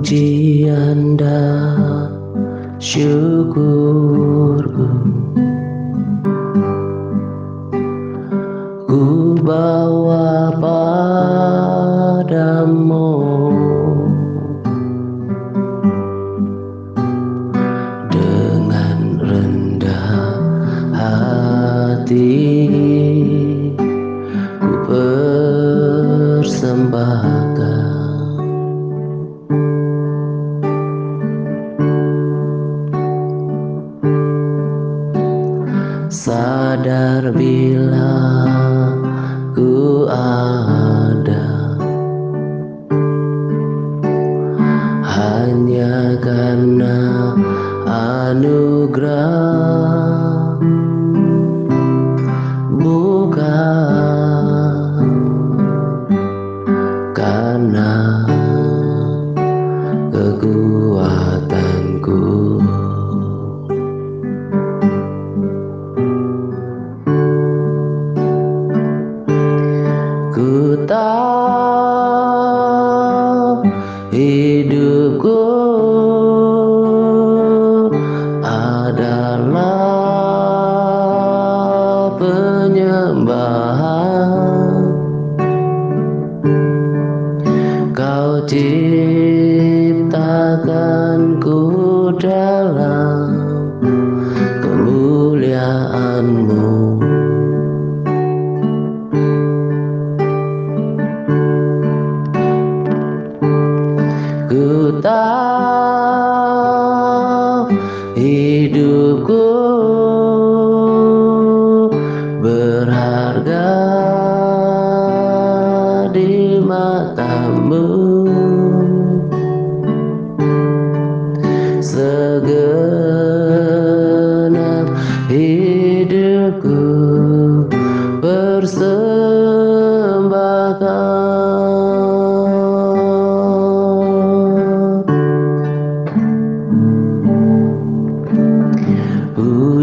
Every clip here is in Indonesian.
Pujian dan syukurku ku bawa padamu dengan rendah hati. Ku persembahkan sadar bila ku ada hanya karena anugerah, bukan karena kekuatanku. Ku tahu hidupku adalah penyembahan. Kau ciptakanku dalam kemuliaan-Mu. Ku tahu hidupku berharga di mata-Mu. Segenap hidupku persembahkan.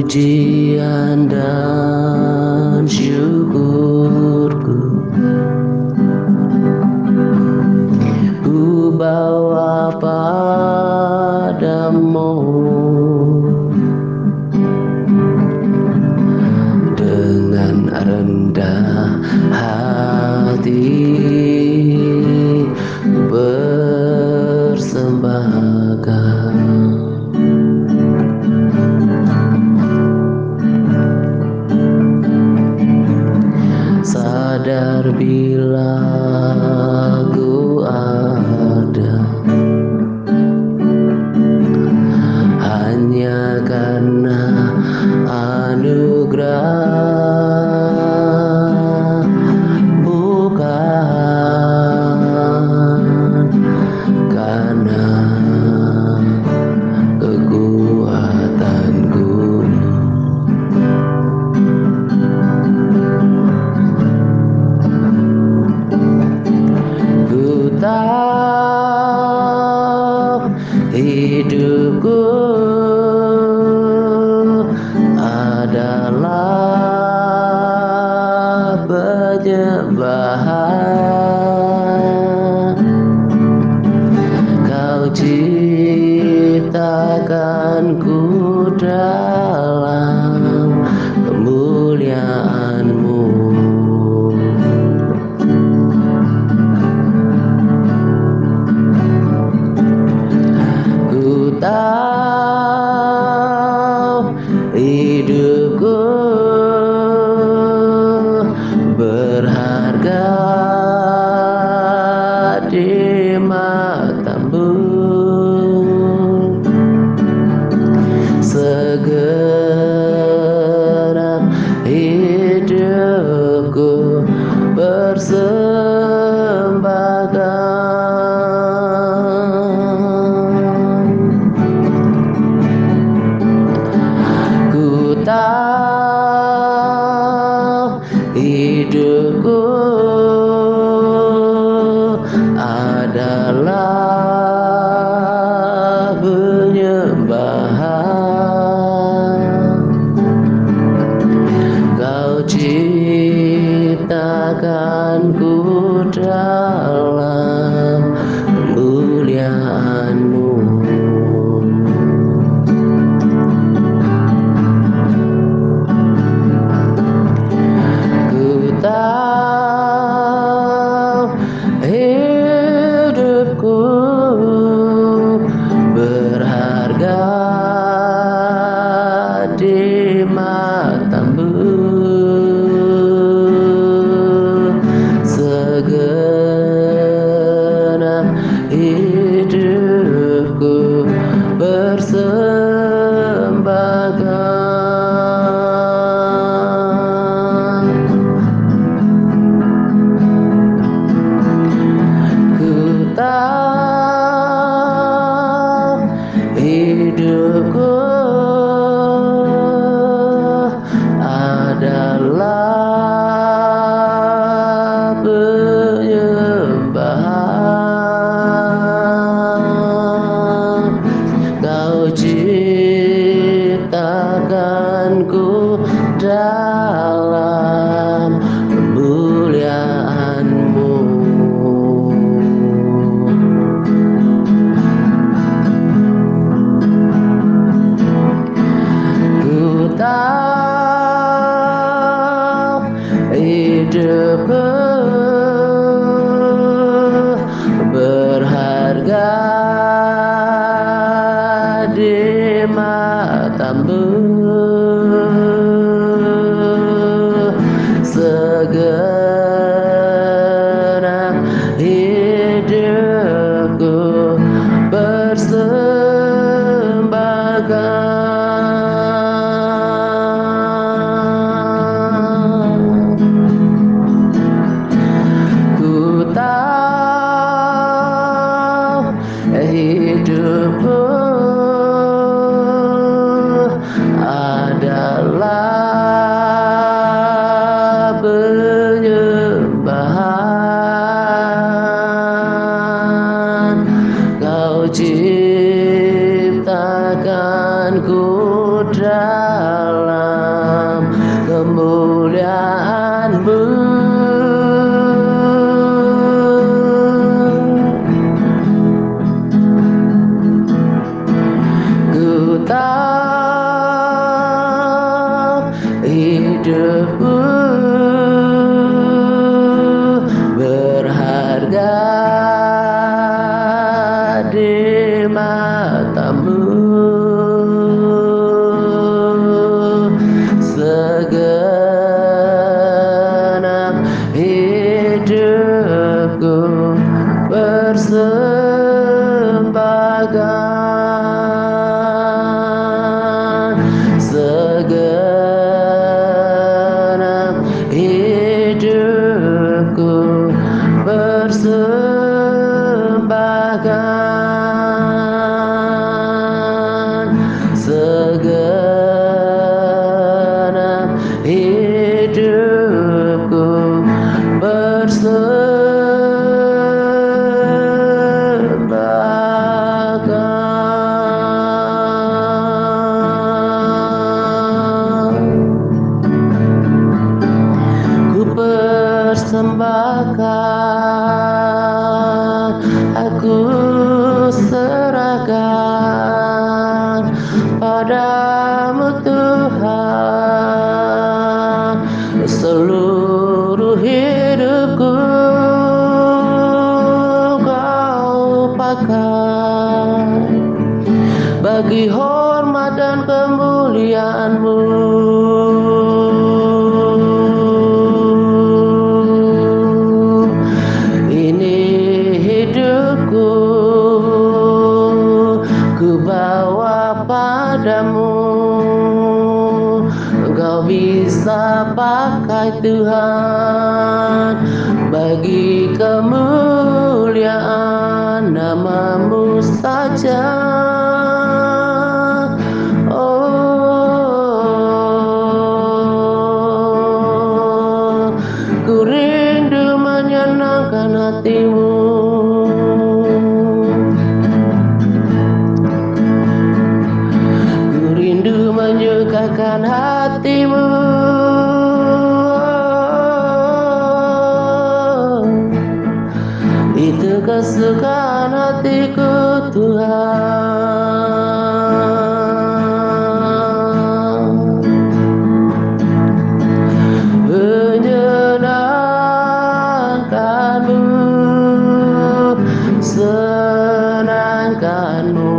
Pujian dan syukurku ku bawa padamu dengan rendah hati. Persembahkan sadar bila ku ada hanya karena anugerah, bukan karena kekuatanku. Ku tahu hidupku adalah penyembahan. Kau ciptakanku dalam kemuliaan-Mu. Ku tahu hidupku berharga di mata-Mu. Segenap hidupku persembahkan. Ku tahu hidupku adalah penyembahan. Kau ciptakanku dalam kemuliaan di matamu. Segenap hidupku bersembahkan. Ku tahu hidupku adalah penyembahan. Kau ciptakanku dalam kemuliaan-Mu. Ku tahu hidupku berharga di matamu. Segenap hidupku bersembahkan. Ku tahu hidupku adalah penyembahan. Kau ciptakanku dalam kemuliaan-Mu. Ku tahu hidupku berharga di matamu. Segenap hidupku bersembahkan. Segenap hidupku bersembahkan. Segenap hidupku bersembahkan. Ku persembahkan, aku serahkan padamu Tuhan. Seluruh hidupku Kau pakai bagi hormat dan kemuliaan-Mu. Ini hidupku ku bawa padamu. Engkau bisa pakai Tuhan bagi kemuliaan nama-Mu saja. Oh, ku rindu menyenangkan hati-Mu. Ku rindu menyukakan hati-Mu. Itu kesukaan hatiku Tuhan. Menyenangkan-Mu, senangkan-Mu,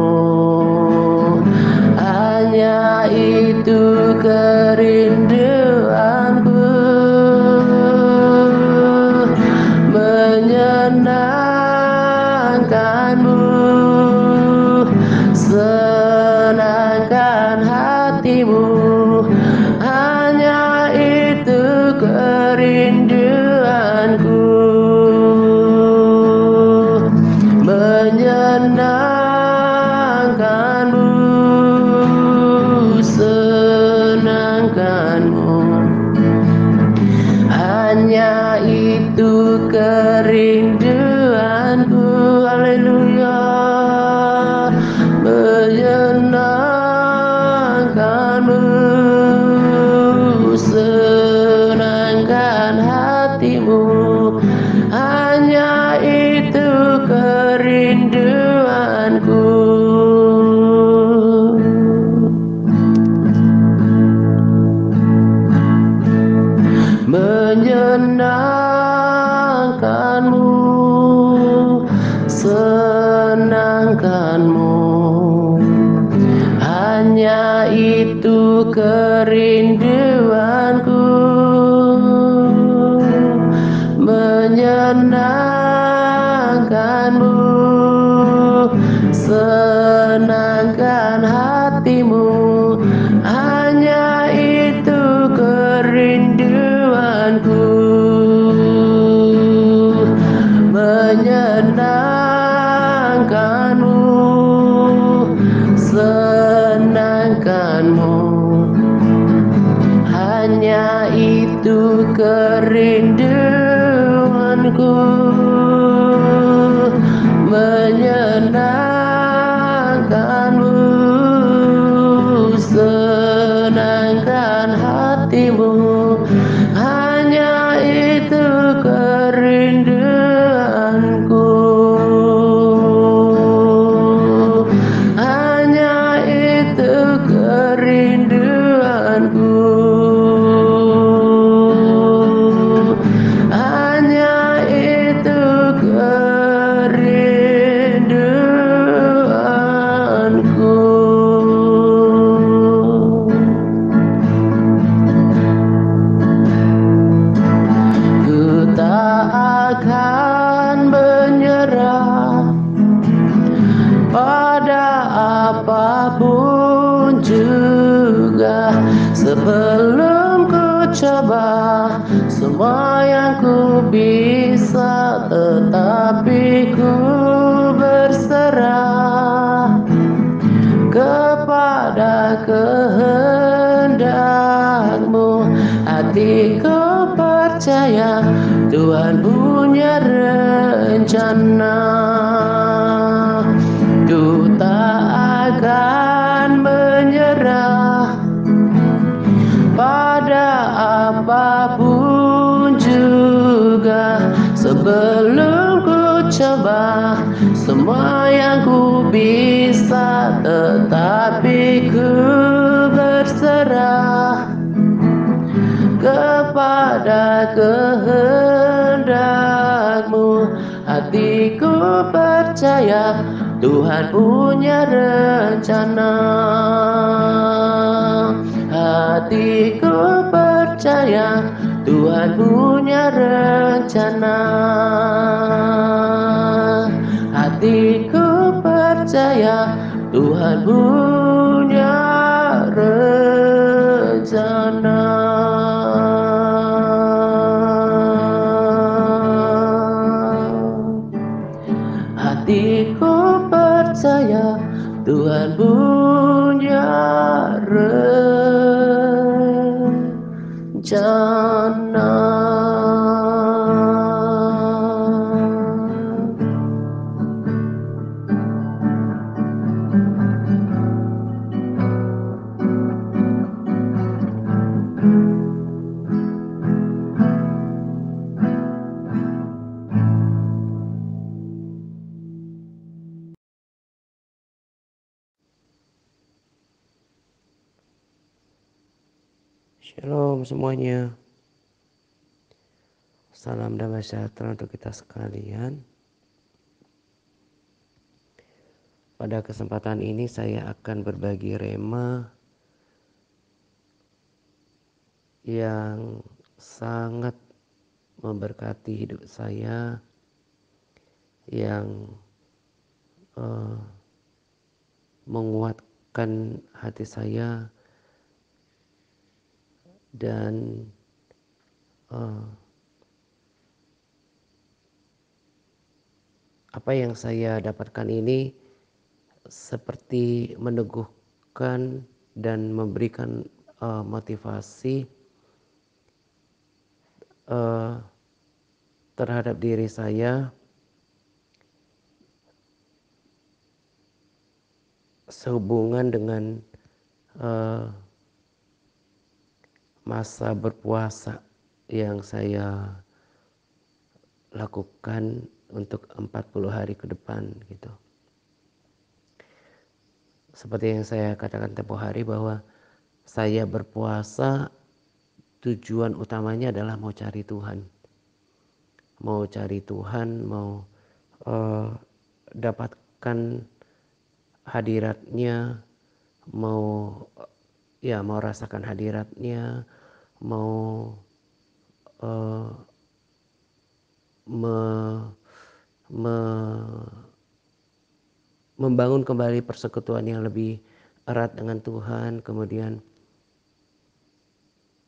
hanya itu kerinduanku, menyenangkanmu, senangkan hatimu, hanya itu kerinduanku, menyenangkanmu, senangkanmu, hanya itu kerinduanku. Haleluya. Menyenangkanmu, senangkan hatimu, hanya itu kerinduanku. Menyenangkanmu, senangkanmu, hanya itu kerinduanku, menyenangkanmu, senangkan hatimu, hanya itu kerinduanku, menyenangkanmu, senangkanmu, hanya itu kerinduanku, menyenangkanmu, senangkan hatimu, hanya itu kerinduanku, hanya itu kerinduanku, hanya itu kerinduanku. Ku tak akan menyerah pada apapun juga, sebelum ku coba semua yang ku bisa, tetapi ku berserah kepada kehendakmu. Hatiku percaya Tuhan punya rencana. Ku tak akan menyerah pada apapun juga, sebelum ku coba semua yang ku bisa, tetapi ku berserah kepada kehendakmu. Hatiku percaya Tuhan punya rencana. Hatiku percaya Tuhan punya rencana. Hatiku percaya Tuhan punya rencana. Hatiku percaya Tuhan punya rencana. Shalom semuanya. Salam damai sejahtera untuk kita sekalian. Pada kesempatan ini saya akan berbagi rema yang sangat memberkati hidup saya, yang menguatkan hati saya, dan apa yang saya dapatkan ini seperti meneguhkan dan memberikan motivasi terhadap diri saya sehubungan dengan masa berpuasa yang saya lakukan untuk 40 hari ke depan gitu. Seperti yang saya katakan tempo hari bahwa saya berpuasa tujuan utamanya adalah mau cari Tuhan. Mau cari Tuhan, mau dapatkan hadiratnya, mau mau rasakan hadiratnya, mau me, me, membangun kembali persekutuan yang lebih erat dengan Tuhan. Kemudian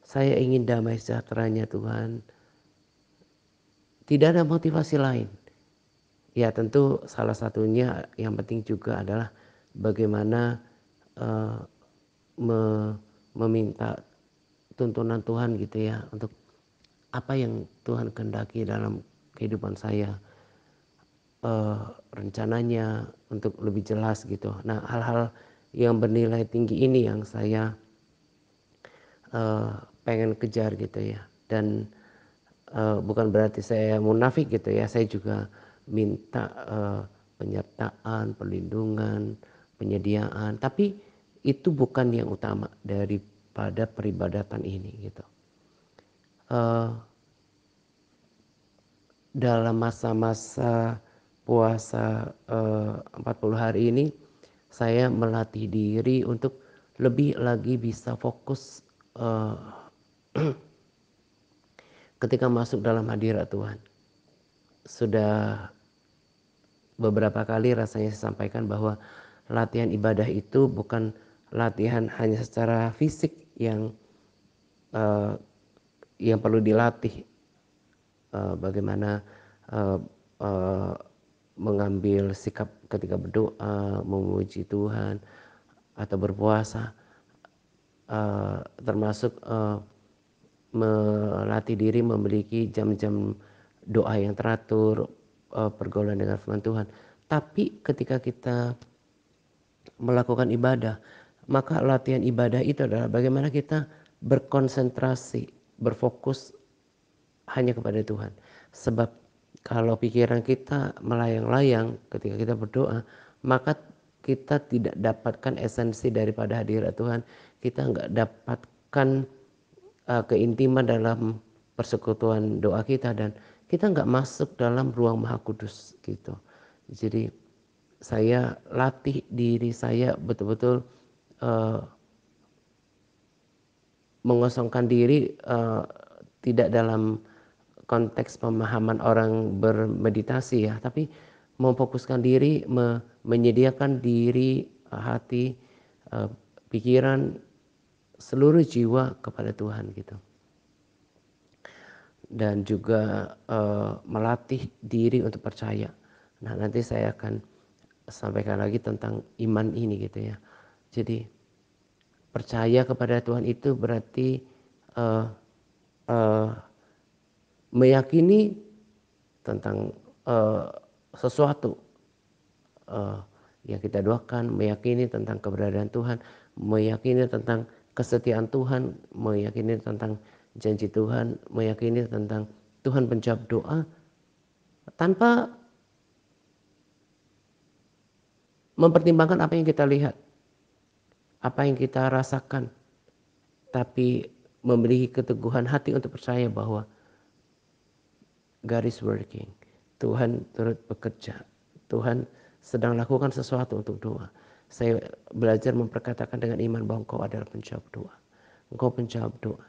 saya ingin damai sejahteranya Tuhan. Tidak ada motivasi lain. Ya tentu salah satunya yang penting juga adalah bagaimana meminta tuntunan Tuhan gitu ya, untuk apa yang Tuhan kehendaki dalam kehidupan saya, rencananya untuk lebih jelas gitu. Nah, hal-hal yang bernilai tinggi ini yang saya pengen kejar gitu ya. Dan bukan berarti saya munafik gitu ya, saya juga minta penyertaan, perlindungan, penyediaan, tapi itu bukan yang utama daripada peribadatan ini gitu. Dalam masa-masa puasa 40 hari ini saya melatih diri untuk lebih lagi bisa fokus ketika masuk dalam hadirat Tuhan. Sudah beberapa kali rasanya saya sampaikan bahwa latihan ibadah itu bukan latihan hanya secara fisik yang perlu dilatih, bagaimana mengambil sikap ketika berdoa, memuji Tuhan atau berpuasa, termasuk melatih diri memiliki jam-jam doa yang teratur, pergaulan dengan firman Tuhan. Tapi ketika kita melakukan ibadah, maka latihan ibadah itu adalah bagaimana kita berkonsentrasi, berfokus hanya kepada Tuhan. Sebab kalau pikiran kita melayang-layang ketika kita berdoa, maka kita tidak dapatkan esensi daripada hadirat Tuhan. Kita nggak dapatkan keintiman dalam persekutuan doa kita, dan kita nggak masuk dalam ruang Maha Kudus gitu. Jadi saya latih diri saya betul-betul mengosongkan diri, tidak dalam konteks pemahaman orang bermeditasi ya, tapi memfokuskan diri, menyediakan diri, hati, pikiran, seluruh jiwa kepada Tuhan gitu. Dan juga melatih diri untuk percaya. Nah, nanti saya akan sampaikan lagi tentang iman ini gitu ya. Jadi percaya kepada Tuhan itu berarti meyakini tentang sesuatu yang kita doakan, meyakini tentang keberadaan Tuhan, meyakini tentang kesetiaan Tuhan, meyakini tentang janji Tuhan, meyakini tentang Tuhan penjawab doa, tanpa mempertimbangkan apa yang kita lihat, apa yang kita rasakan, tapi memiliki keteguhan hati untuk percaya bahwa God is working. Tuhan turut bekerja. Tuhan sedang lakukan sesuatu untuk doa. Saya belajar memperkatakan dengan iman bahwa Engkau adalah penjawab doa. Engkau penjawab doa.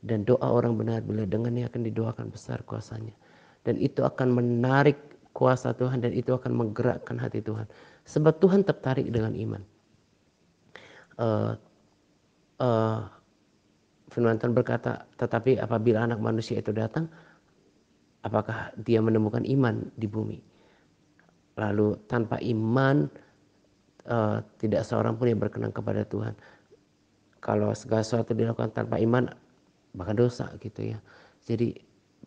Dan doa orang benar bila dengannya akan didoakan besar kuasanya. Dan itu akan menarik kuasa Tuhan dan itu akan menggerakkan hati Tuhan. Sebab Tuhan tertarik dengan iman. Uh, uh, Firman Tuhan berkata, tetapi apabila anak manusia itu datang, apakah dia menemukan iman di bumi? Lalu tanpa iman tidak seorang pun yang berkenan kepada Tuhan. Kalau segala sesuatu dilakukan tanpa iman, maka dosa gitu ya. Jadi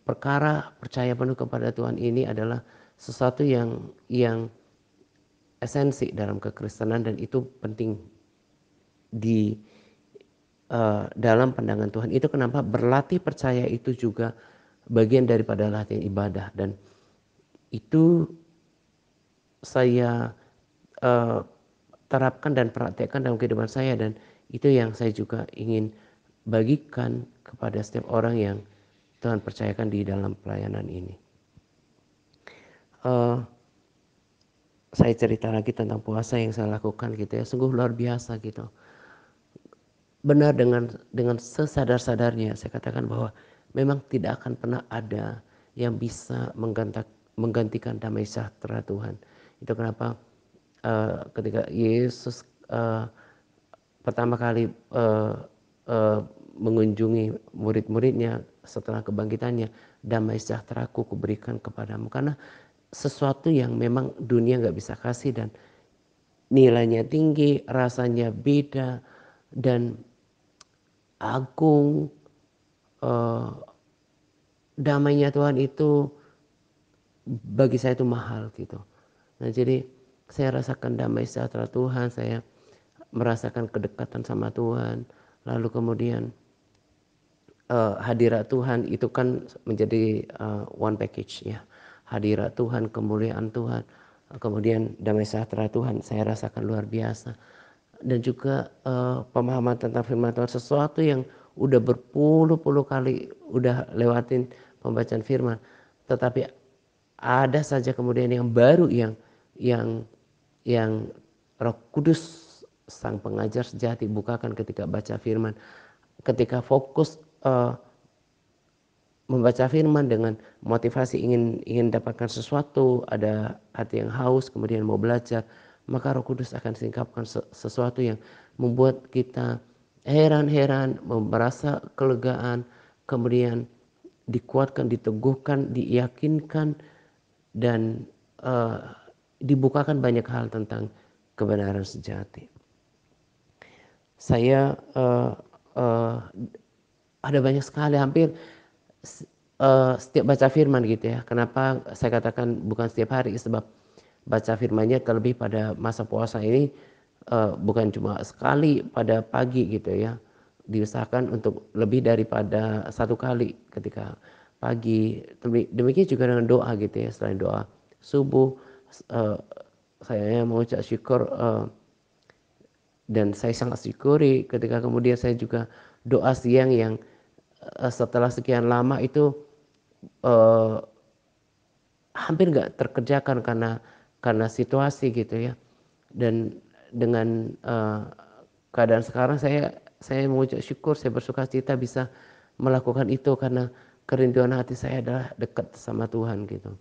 perkara percaya penuh kepada Tuhan ini adalah sesuatu yang esensi dalam kekristenan dan itu penting di dalam pandangan Tuhan. Itu kenapa berlatih percaya itu juga bagian daripada latihan ibadah, dan itu saya terapkan dan praktekkan dalam kehidupan saya, dan itu yang saya juga ingin bagikan kepada setiap orang yang Tuhan percayakan di dalam pelayanan ini. Saya cerita lagi tentang puasa yang saya lakukan gitu ya, sungguh luar biasa gitu. Benar, dengan sesadar-sadarnya saya katakan bahwa memang tidak akan pernah ada yang bisa menggantikan damai sejahtera Tuhan. Itu kenapa ketika Yesus pertama kali mengunjungi murid-muridnya setelah kebangkitannya, damai sejahteraku kuberikan kepadamu, karena sesuatu yang memang dunia gak bisa kasih dan nilainya tinggi, rasanya beda dan agung. Damainya Tuhan itu bagi saya itu mahal gitu. Nah jadi saya rasakan damai sejahtera Tuhan, saya merasakan kedekatan sama Tuhan, lalu kemudian hadirat Tuhan itu kan menjadi one package ya. Hadirat Tuhan, kemuliaan Tuhan, kemudian damai sejahtera Tuhan saya rasakan luar biasa. Dan juga pemahaman tentang firman Tuhan, sesuatu yang udah berpuluh-puluh kali udah lewatin pembacaan firman, tetapi ada saja kemudian yang baru yang Roh Kudus sang pengajar sejati bukakan ketika baca firman, ketika fokus membaca firman dengan motivasi ingin dapatkan sesuatu, ada hati yang haus kemudian mau belajar, maka Roh Kudus akan singkapkan sesuatu yang membuat kita heran-heran, merasa kelegaan, kemudian dikuatkan, diteguhkan, diyakinkan, dan dibukakan banyak hal tentang kebenaran sejati. Saya ada banyak sekali, hampir setiap baca firman gitu ya. Kenapa saya katakan bukan setiap hari, sebab baca firmannya terlebih pada masa puasa ini bukan cuma sekali pada pagi gitu ya. Diusahakan untuk lebih daripada satu kali ketika pagi. Demikian juga dengan doa gitu ya. Selain doa subuh, saya mengucap syukur dan saya sangat syukuri ketika kemudian saya juga doa siang yang setelah sekian lama itu hampir nggak terkerjakan karena situasi gitu ya. Dan dengan keadaan sekarang saya mengucap syukur, saya bersuka cita bisa melakukan itu karena kerinduan hati saya adalah dekat sama Tuhan gitu,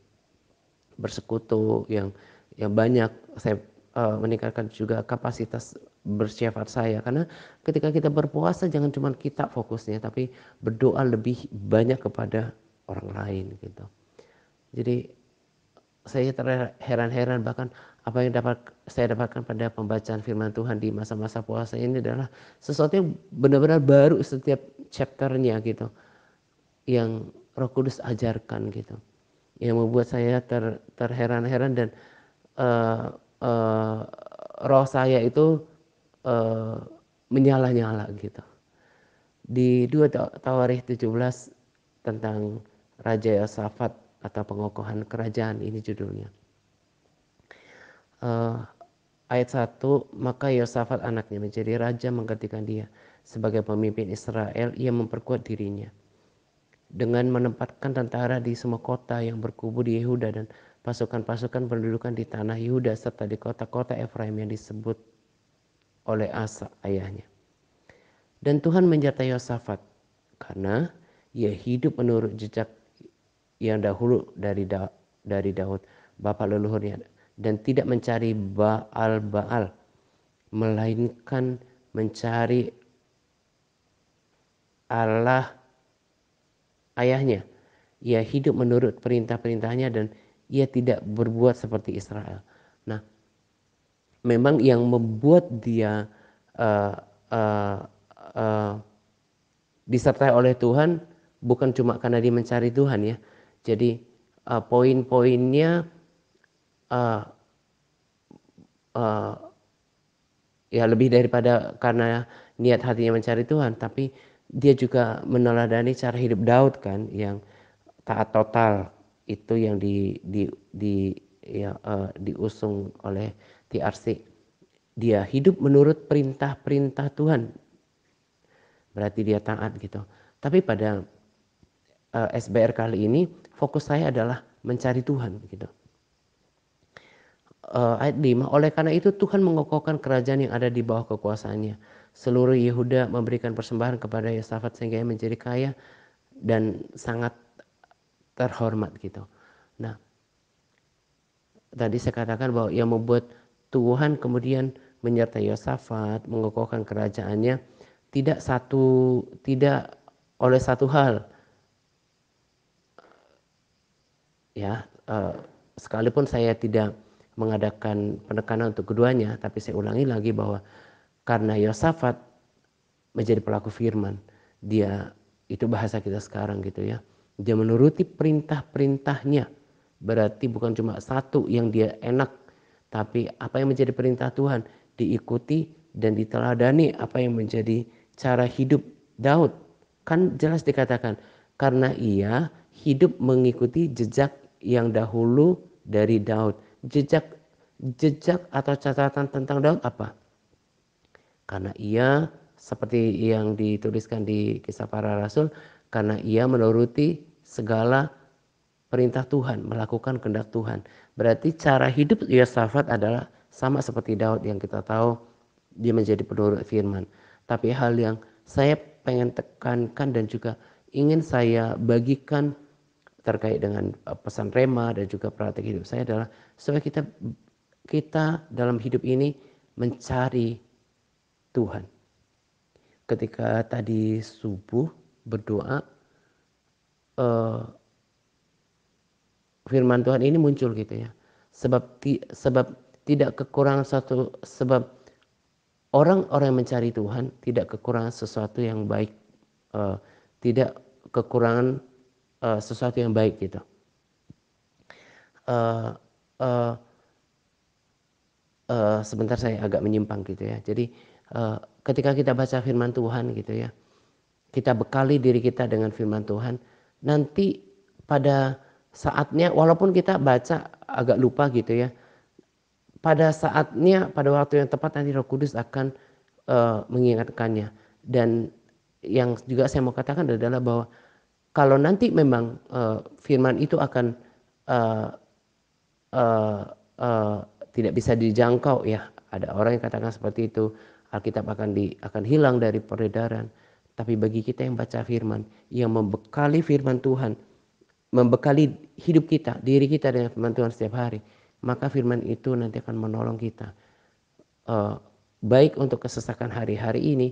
bersekutu yang banyak. Saya meningkatkan juga kapasitas bersyafaat saya, karena ketika kita berpuasa jangan cuma kita fokusnya, tapi berdoa lebih banyak kepada orang lain gitu. Jadi saya terheran-heran, bahkan apa yang saya dapatkan pada pembacaan firman Tuhan di masa-masa puasa ini adalah sesuatu yang benar-benar baru setiap chapternya gitu, yang Roh Kudus ajarkan gitu, yang membuat saya terheran-heran dan roh saya itu menyala-nyala gitu. Di 2 Tawarikh 17 tentang Raja Yosafat atau pengokohan kerajaan, ini judulnya. Ayat 1, maka Yosafat anaknya menjadi raja menggantikan dia sebagai pemimpin Israel. Ia memperkuat dirinya dengan menempatkan tentara di semua kota yang berkubu di Yehuda dan pasukan-pasukan pendudukan di tanah Yehuda serta di kota-kota Efraim yang disebut oleh Asa ayahnya. Dan Tuhan menyertai Yosafat karena ia hidup menurut jejak yang dahulu dari Daud, bapa leluhurnya, dan tidak mencari Baal-Baal, melainkan mencari Allah ayahnya. Ia hidup menurut perintah-perintahnya dan ia tidak berbuat seperti Israel. Nah, memang yang membuat dia uh, uh, uh, disertai oleh Tuhan bukan cuma karena dia mencari Tuhan ya. Jadi poin-poinnya uh, uh, ya lebih daripada karena niat hatinya mencari Tuhan, tapi dia juga meneladani cara hidup Daud kan, yang taat total. Itu yang diusung oleh TRC. Dia hidup menurut perintah-perintah Tuhan, berarti dia taat gitu. Tapi pada SBR kali ini fokus saya adalah mencari Tuhan gitu. Ayat 5, oleh karena itu Tuhan mengokohkan kerajaan yang ada di bawah kekuasaannya. Seluruh Yehuda memberikan persembahan kepada Yosafat sehingga ia menjadi kaya dan sangat terhormat gitu. Nah, tadi saya katakan bahwa yang membuat Tuhan kemudian menyertai Yosafat, mengokohkan kerajaannya tidak oleh satu hal. Ya, sekalipun saya tidak mengadakan penekanan untuk keduanya, tapi saya ulangi lagi bahwa karena Yosafat menjadi pelaku firman, dia, itu bahasa kita sekarang gitu ya, dia menuruti perintah-perintahnya. Berarti bukan cuma satu yang dia enak, tapi apa yang menjadi perintah Tuhan diikuti dan diteladani. Apa yang menjadi cara hidup Daud, kan jelas dikatakan karena ia hidup mengikuti jejak yang dahulu dari Daud. Jejak atau catatan tentang Daud apa? Karena ia, seperti yang dituliskan di Kisah Para Rasul, karena ia menuruti segala perintah Tuhan, melakukan kehendak Tuhan. Berarti cara hidup Yosafat adalah sama seperti Daud yang kita tahu dia menjadi penurut firman. Tapi hal yang saya pengen tekankan dan juga ingin saya bagikan terkait dengan pesan rema dan juga praktik hidup saya adalah supaya kita dalam hidup ini mencari Tuhan. Ketika tadi subuh berdoa, eh, firman Tuhan ini muncul gitu ya. Sebab tidak kekurangan satu, sebab orang-orang yang mencari Tuhan tidak kekurangan sesuatu yang baik, eh, tidak kekurangan sesuatu yang baik gitu. Eh, eh, Sebentar saya agak menyimpang gitu ya. Jadi ketika kita baca firman Tuhan gitu ya, kita bekali diri kita dengan firman Tuhan, nanti pada saatnya walaupun kita baca agak lupa gitu ya, pada saatnya pada waktu yang tepat nanti Roh Kudus akan mengingatkannya. Dan yang juga saya mau katakan adalah bahwa kalau nanti memang firman itu akan uh, uh, uh, tidak bisa dijangkau ya, ada orang yang katakan seperti itu, Alkitab akan hilang dari peredaran. Tapi bagi kita yang baca firman, yang membekali firman Tuhan, membekali hidup kita, diri kita dengan firman Tuhan setiap hari, maka firman itu nanti akan menolong kita. Uh, Baik untuk kesesakan hari-hari ini,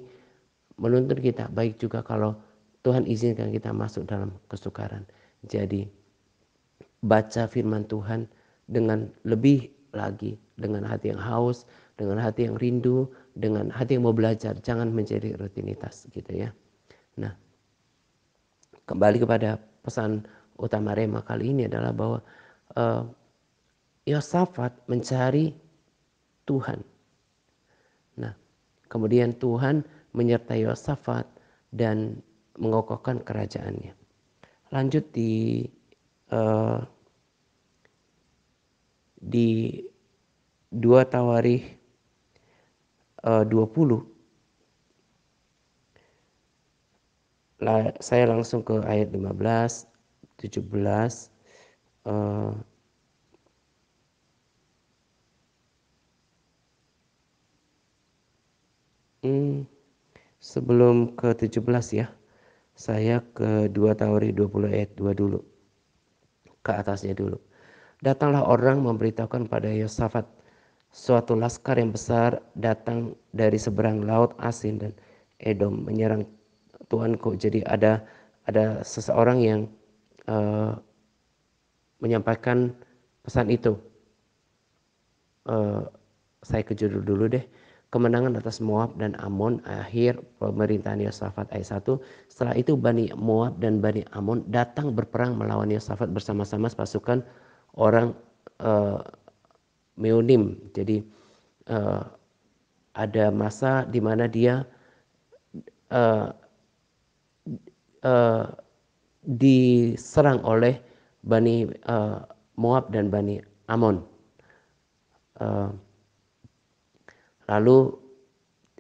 menuntun kita, baik juga kalau Tuhan izinkan kita masuk dalam kesukaran. Jadi baca firman Tuhan dengan lebih lagi, dengan hati yang haus, dengan hati yang rindu, dengan hati yang mau belajar, jangan menjadi rutinitas gitu ya. Nah, kembali kepada pesan utama Rema kali ini adalah bahwa uh, Yosafat mencari Tuhan. Nah, kemudian Tuhan menyertai Yosafat dan mengokohkan kerajaannya. Lanjut uh, di 2 Tawarikh 20. Saya langsung ke ayat 15, 17. Sebelum ke 17 ya. Saya ke 2 Tawari 20 ayat 2 dulu. Ke atasnya dulu. Datanglah orang memberitahukan pada Yosafat, suatu laskar yang besar datang dari seberang laut Asin dan Edom menyerang Tuanku. Jadi ada seseorang yang menyampaikan pesan itu. Saya ke judul dulu deh. Kemenangan atas Moab dan Amon, akhir pemerintahan Yosafat ayat 1. Setelah itu Bani Moab dan Bani Amon datang berperang melawan Yosafat bersama-sama pasukan orang Meunim. Jadi ada masa di mana dia diserang oleh Bani Moab dan Bani Amon. Lalu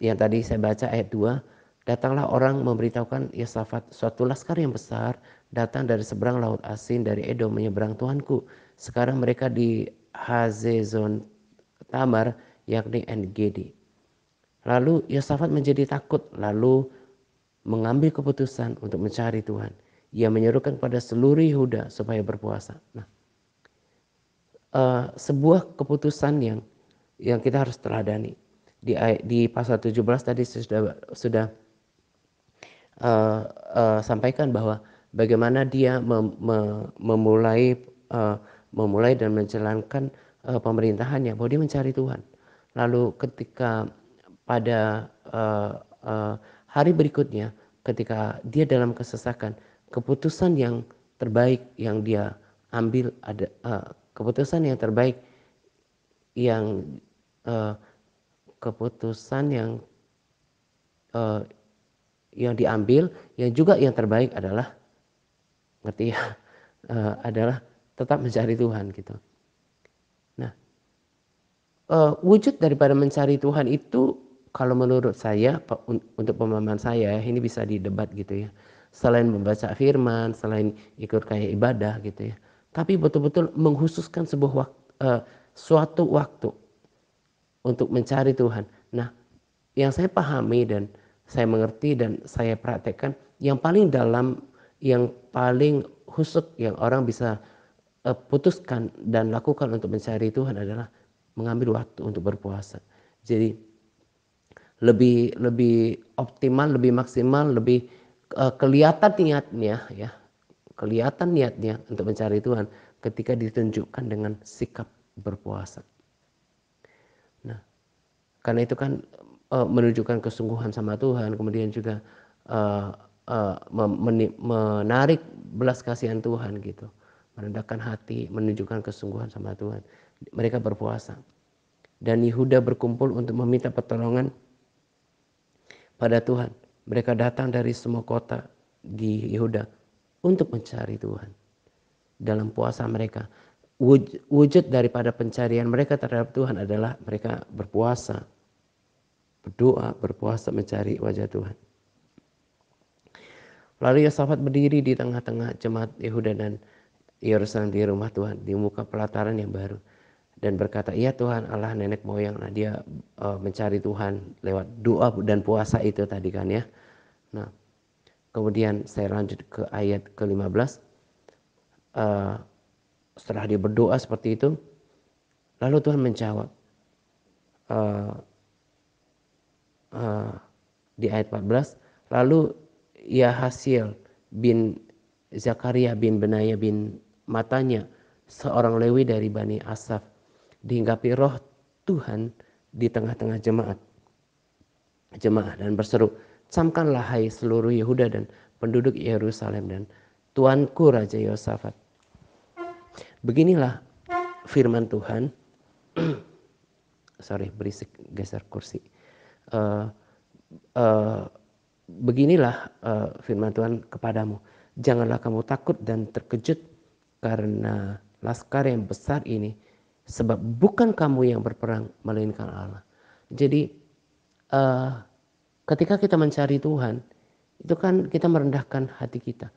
yang tadi saya baca ayat 2, datanglah orang memberitahukan Yosafat, suatu laskar yang besar datang dari seberang laut Asin dari Edom menyeberang Tuanku. Sekarang mereka di Hazezon Tamar, yakni En-Gedi. Lalu Yosafat menjadi takut, lalu mengambil keputusan untuk mencari Tuhan. Ia menyerukan kepada seluruh Yehuda supaya berpuasa. Nah, sebuah keputusan yang kita harus teladani. Di pasal 17 tadi sudah sampaikan bahwa bagaimana dia memulai dan menjalankan pemerintahannya, bahwa dia mencari Tuhan. Lalu ketika pada hari berikutnya, ketika dia dalam kesesakan, keputusan yang terbaik yang dia ambil ada keputusan yang terbaik yang keputusan yang diambil yang juga yang terbaik adalah ngerti ya adalah tetap mencari Tuhan gitu. Nah, wujud daripada mencari Tuhan itu kalau menurut saya untuk pemahaman saya ini bisa didebat gitu ya. Selain membaca firman, selain ikut kayak ibadah gitu ya. Tapi betul-betul menghususkan suatu waktu untuk mencari Tuhan. Nah, yang saya pahami dan saya mengerti dan saya praktekkan yang paling dalam, yang paling husuk yang orang bisa putuskan dan lakukan untuk mencari Tuhan adalah mengambil waktu untuk berpuasa. Jadi lebih optimal, lebih maksimal, lebih kelihatan niatnya ya. Kelihatan niatnya untuk mencari Tuhan ketika ditunjukkan dengan sikap berpuasa. Nah, karena itu kan menunjukkan kesungguhan sama Tuhan, kemudian juga menarik belas kasihan Tuhan gitu, merendahkan hati, menunjukkan kesungguhan sama Tuhan. Mereka berpuasa dan Yehuda berkumpul untuk meminta pertolongan pada Tuhan. Mereka datang dari semua kota di Yehuda untuk mencari Tuhan. Dalam puasa mereka, wujud daripada pencarian mereka terhadap Tuhan adalah mereka berpuasa, berdoa, berpuasa mencari wajah Tuhan. Lalu Yosafat berdiri di tengah-tengah jemaat Yehuda dan Yerusalem di rumah Tuhan, di muka pelataran yang baru, dan berkata, "Ya Tuhan Allah nenek moyang." Nah, dia mencari Tuhan lewat doa dan puasa itu tadi kan ya. Nah, kemudian saya lanjut ke ayat ke-15. Setelah dia berdoa seperti itu, lalu Tuhan menjawab di ayat 14. Lalu Yahasiel bin Zakaria bin Benaya bin Matanya, seorang Lewi dari Bani Asaf, dihinggapi roh Tuhan di tengah-tengah jemaah dan berseru, "Camkanlah hai seluruh Yehuda dan penduduk Yerusalem dan Tuanku Raja Yosafat. Beginilah firman Tuhan." Sorry, berisik geser kursi. Beginilah firman Tuhan kepadamu. Janganlah kamu takut dan terkejut karena laskar yang besar ini, sebab bukan kamu yang berperang, melainkan Allah. Jadi ketika kita mencari Tuhan, itu kan kita merendahkan hati kita.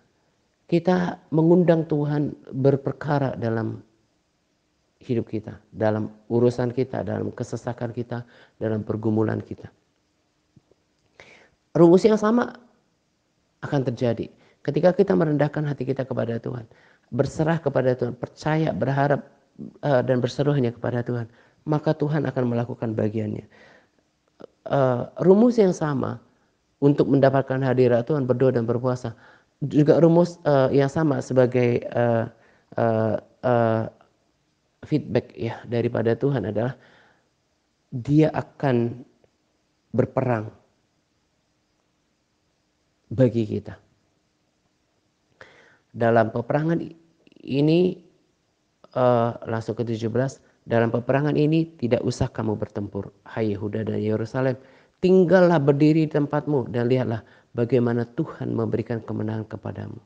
Kita mengundang Tuhan berperkara dalam hidup kita, dalam urusan kita, dalam kesesakan kita, dalam pergumulan kita. Rumus yang sama akan terjadi. Ketika kita merendahkan hati kita kepada Tuhan, berserah kepada Tuhan, percaya, berharap, dan berseru hanya kepada Tuhan, maka Tuhan akan melakukan bagiannya. Rumus yang sama untuk mendapatkan hadirat Tuhan, berdoa dan berpuasa, juga rumus yang sama sebagai uh, uh, feedback ya daripada Tuhan adalah Dia akan berperang bagi kita. Dalam peperangan ini, langsung ke 17, dalam peperangan ini tidak usah kamu bertempur, hai Yehuda dan Yerusalem, tinggallah berdiri di tempatmu dan lihatlah bagaimana Tuhan memberikan kemenangan kepadamu.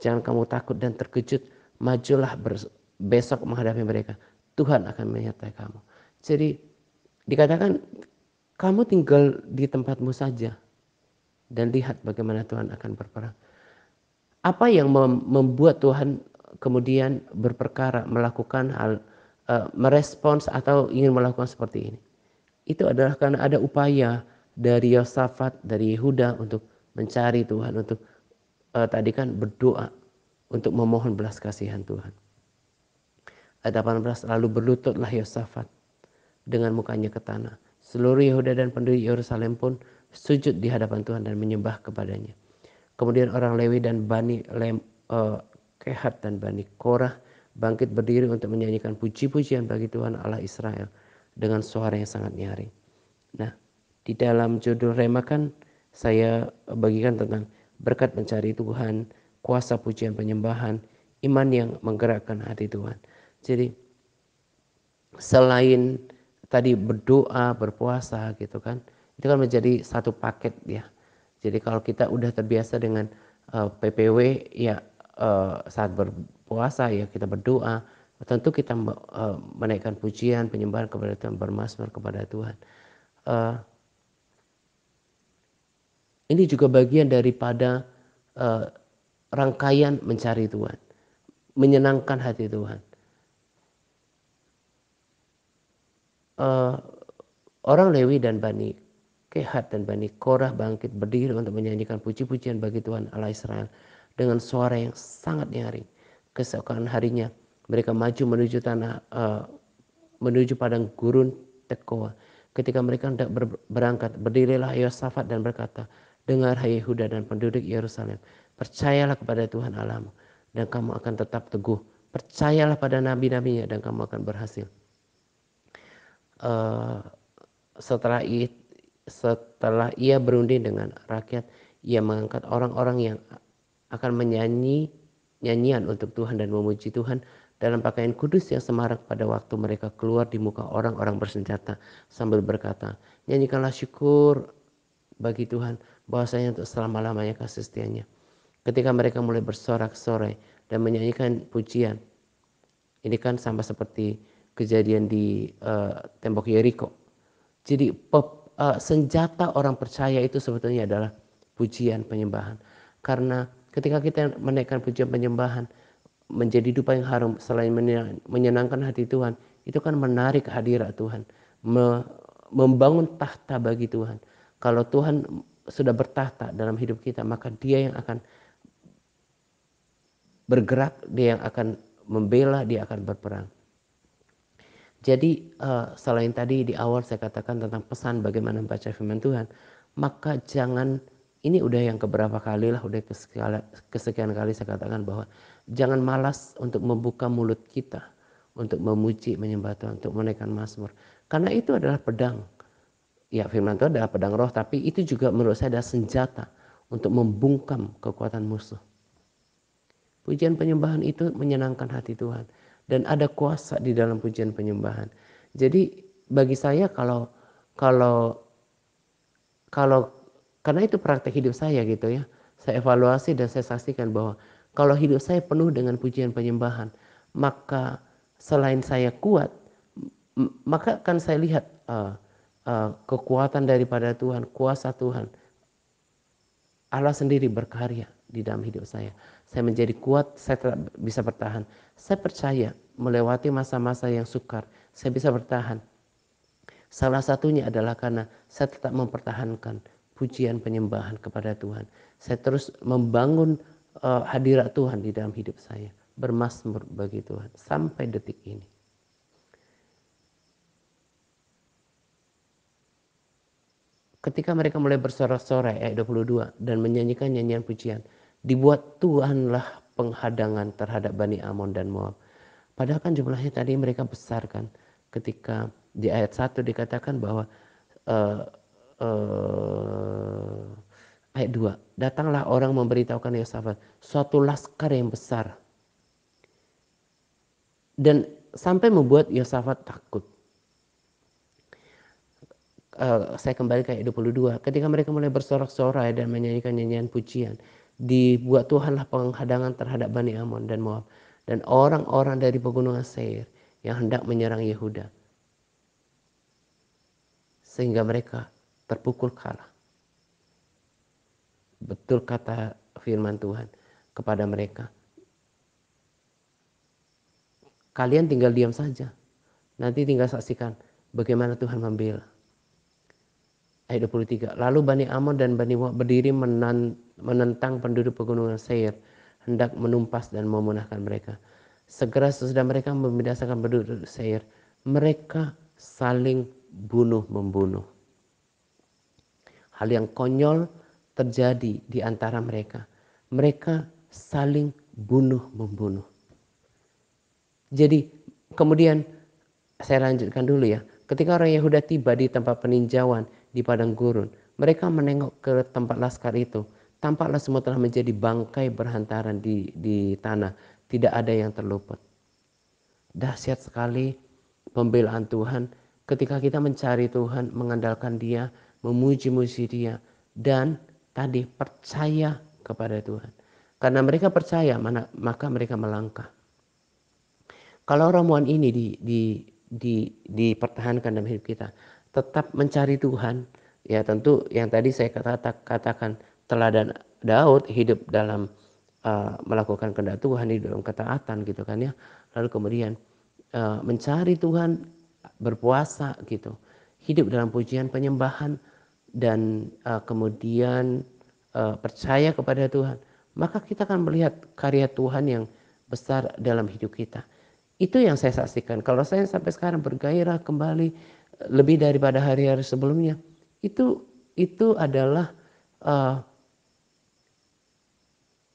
Jangan kamu takut dan terkejut, majulah besok menghadapi mereka. Tuhan akan menyertai kamu. Jadi dikatakan kamu tinggal di tempatmu saja dan lihat bagaimana Tuhan akan berperang. Apa yang membuat Tuhan kemudian berperkara, melakukan hal, merespons atau ingin melakukan seperti ini? Itu adalah karena ada upaya dari Yosafat, dari Yehuda untuk mencari Tuhan, untuk tadi kan berdoa, untuk memohon belas kasihan Tuhan. Ayat 18, lalu berlututlah Yosafat dengan mukanya ke tanah. Seluruh Yehuda dan penduduk Yerusalem pun sujud di hadapan Tuhan dan menyembah kepadanya. Kemudian orang Lewi dan Bani Kehat dan Bani Korah bangkit berdiri untuk menyanyikan puji-pujian bagi Tuhan Allah Israel dengan suara yang sangat nyaring. Nah, di dalam judul Rema kan saya bagikan tentang berkat mencari Tuhan, kuasa pujian penyembahan, iman yang menggerakkan hati Tuhan. Jadi selain tadi berdoa, berpuasa gitu kan, itu kan menjadi satu paket ya. Jadi kalau kita udah terbiasa dengan PPW ya, saat berpuasa ya kita berdoa, tentu kita menaikkan pujian, penyembahan kepada Tuhan, bermazmur kepada Tuhan. Ini juga bagian daripada rangkaian mencari Tuhan, menyenangkan hati Tuhan. Orang Lewi dan Bani Kehat dan Bani Korah bangkit berdiri untuk menyanyikan puji-pujian bagi Tuhan Allah Israel dengan suara yang sangat nyaring. Keesokan harinya mereka maju menuju menuju padang gurun Tekoa. Ketika mereka hendak berangkat, berdirilah Yosafat dan berkata, dengar hai Yehuda dan penduduk Yerusalem, percayalah kepada Tuhan Allahmu dan kamu akan tetap teguh. Percayalah pada nabi-nabinya dan kamu akan berhasil. Setelah ia berunding dengan rakyat, ia mengangkat orang-orang yang akan menyanyi nyanyian untuk Tuhan dan memuji Tuhan dalam pakaian kudus yang semarak pada waktu mereka keluar di muka orang-orang bersenjata sambil berkata, nyanyikanlah syukur bagi Tuhan bahwasanya untuk selama-lamanya kasih setianya. Ketika mereka mulai bersorak-sorai dan menyanyikan pujian, ini kan sama seperti kejadian di tembok Yeriko. Jadi senjata orang percaya itu sebetulnya adalah pujian penyembahan. Karena ketika kita menaikkan pujian penyembahan menjadi dupa yang harum, selain menyenangkan hati Tuhan, itu kan menarik hadirat Tuhan, membangun tahta bagi Tuhan. Kalau Tuhan sudah bertahta dalam hidup kita, maka Dia yang akan bergerak, Dia yang akan membela, Dia akan berperang. Jadi selain tadi di awal saya katakan tentang pesan bagaimana membaca firman Tuhan, maka jangan, ini udah yang keberapa kali lah, udah kesekian kali saya katakan bahwa jangan malas untuk membuka mulut kita untuk memuji, menyembah Tuhan, untuk menaikkan mazmur. Karena itu adalah pedang. Ya, firman Tuhan adalah pedang roh, tapi itu juga menurut saya adalah senjata untuk membungkam kekuatan musuh. Pujian penyembahan itu menyenangkan hati Tuhan. Dan ada kuasa di dalam pujian penyembahan. Jadi bagi saya kalau karena itu praktek hidup saya gitu ya. Saya evaluasi dan saya saksikan bahwa kalau hidup saya penuh dengan pujian penyembahan, maka selain saya kuat, maka akan saya lihat kekuatan daripada Tuhan, kuasa Tuhan. Allah sendiri berkarya di dalam hidup saya. Saya menjadi kuat, saya tetap bisa bertahan. Saya percaya melewati masa-masa yang sukar, saya bisa bertahan. Salah satunya adalah karena saya tetap mempertahankan pujian penyembahan kepada Tuhan. Saya terus membangun hadirat Tuhan di dalam hidup saya, bermazmur bagi Tuhan sampai detik ini. Ketika mereka mulai bersorak-sorai ayat 22 dan menyanyikan nyanyian pujian, dibuat Tuhanlah penghadangan terhadap Bani Amon dan Moab. Padahal kan jumlahnya tadi mereka besar kan. Ketika di ayat 1 dikatakan bahwa uh, uh, ayat 2, datanglah orang memberitahukan Yosafat suatu laskar yang besar. Dan sampai membuat Yosafat takut. Saya kembali ke ayat 22. Ketika mereka mulai bersorak-sorai dan menyanyikan nyanyian pujian, dibuat Tuhanlah penghadangan terhadap Bani Amon dan Moab dan orang-orang dari pegunungan Seir yang hendak menyerang Yehuda, sehingga mereka terpukul kalah. Betul kata firman Tuhan kepada mereka, kalian tinggal diam saja, nanti tinggal saksikan bagaimana Tuhan membela. Ayat 23. Lalu Bani Amon dan Bani Moab berdiri menentang penduduk pegunungan Seir, hendak menumpas dan memunahkan mereka. Segera sesudah mereka membinasakan penduduk Seir, mereka saling bunuh-membunuh. Hal yang konyol terjadi di antara mereka. Mereka saling bunuh-membunuh. Jadi kemudian saya lanjutkan dulu ya. Ketika orang Yehuda tiba di tempat peninjauan di padang gurun, mereka menengok ke tempat laskar itu. Tampaklah semua telah menjadi bangkai berhantaran di tanah. Tidak ada yang terluput. Dahsyat sekali pembelaan Tuhan ketika kita mencari Tuhan, mengandalkan Dia, memuji-muji Dia, dan tadi percaya kepada Tuhan. Karena mereka percaya, maka mereka melangkah. Kalau ramuan ini dipertahankan dalam hidup kita, tetap mencari Tuhan, ya tentu yang tadi saya katakan teladan Daud hidup dalam melakukan kehendak Tuhan, hidup dalam ketaatan gitu kan ya. Lalu kemudian mencari Tuhan, berpuasa gitu, hidup dalam pujian penyembahan dan kemudian percaya kepada Tuhan, maka kita akan melihat karya Tuhan yang besar dalam hidup kita. Itu yang saya saksikan. Kalau saya sampai sekarang bergairah kembali lebih daripada hari-hari sebelumnya, itu adalah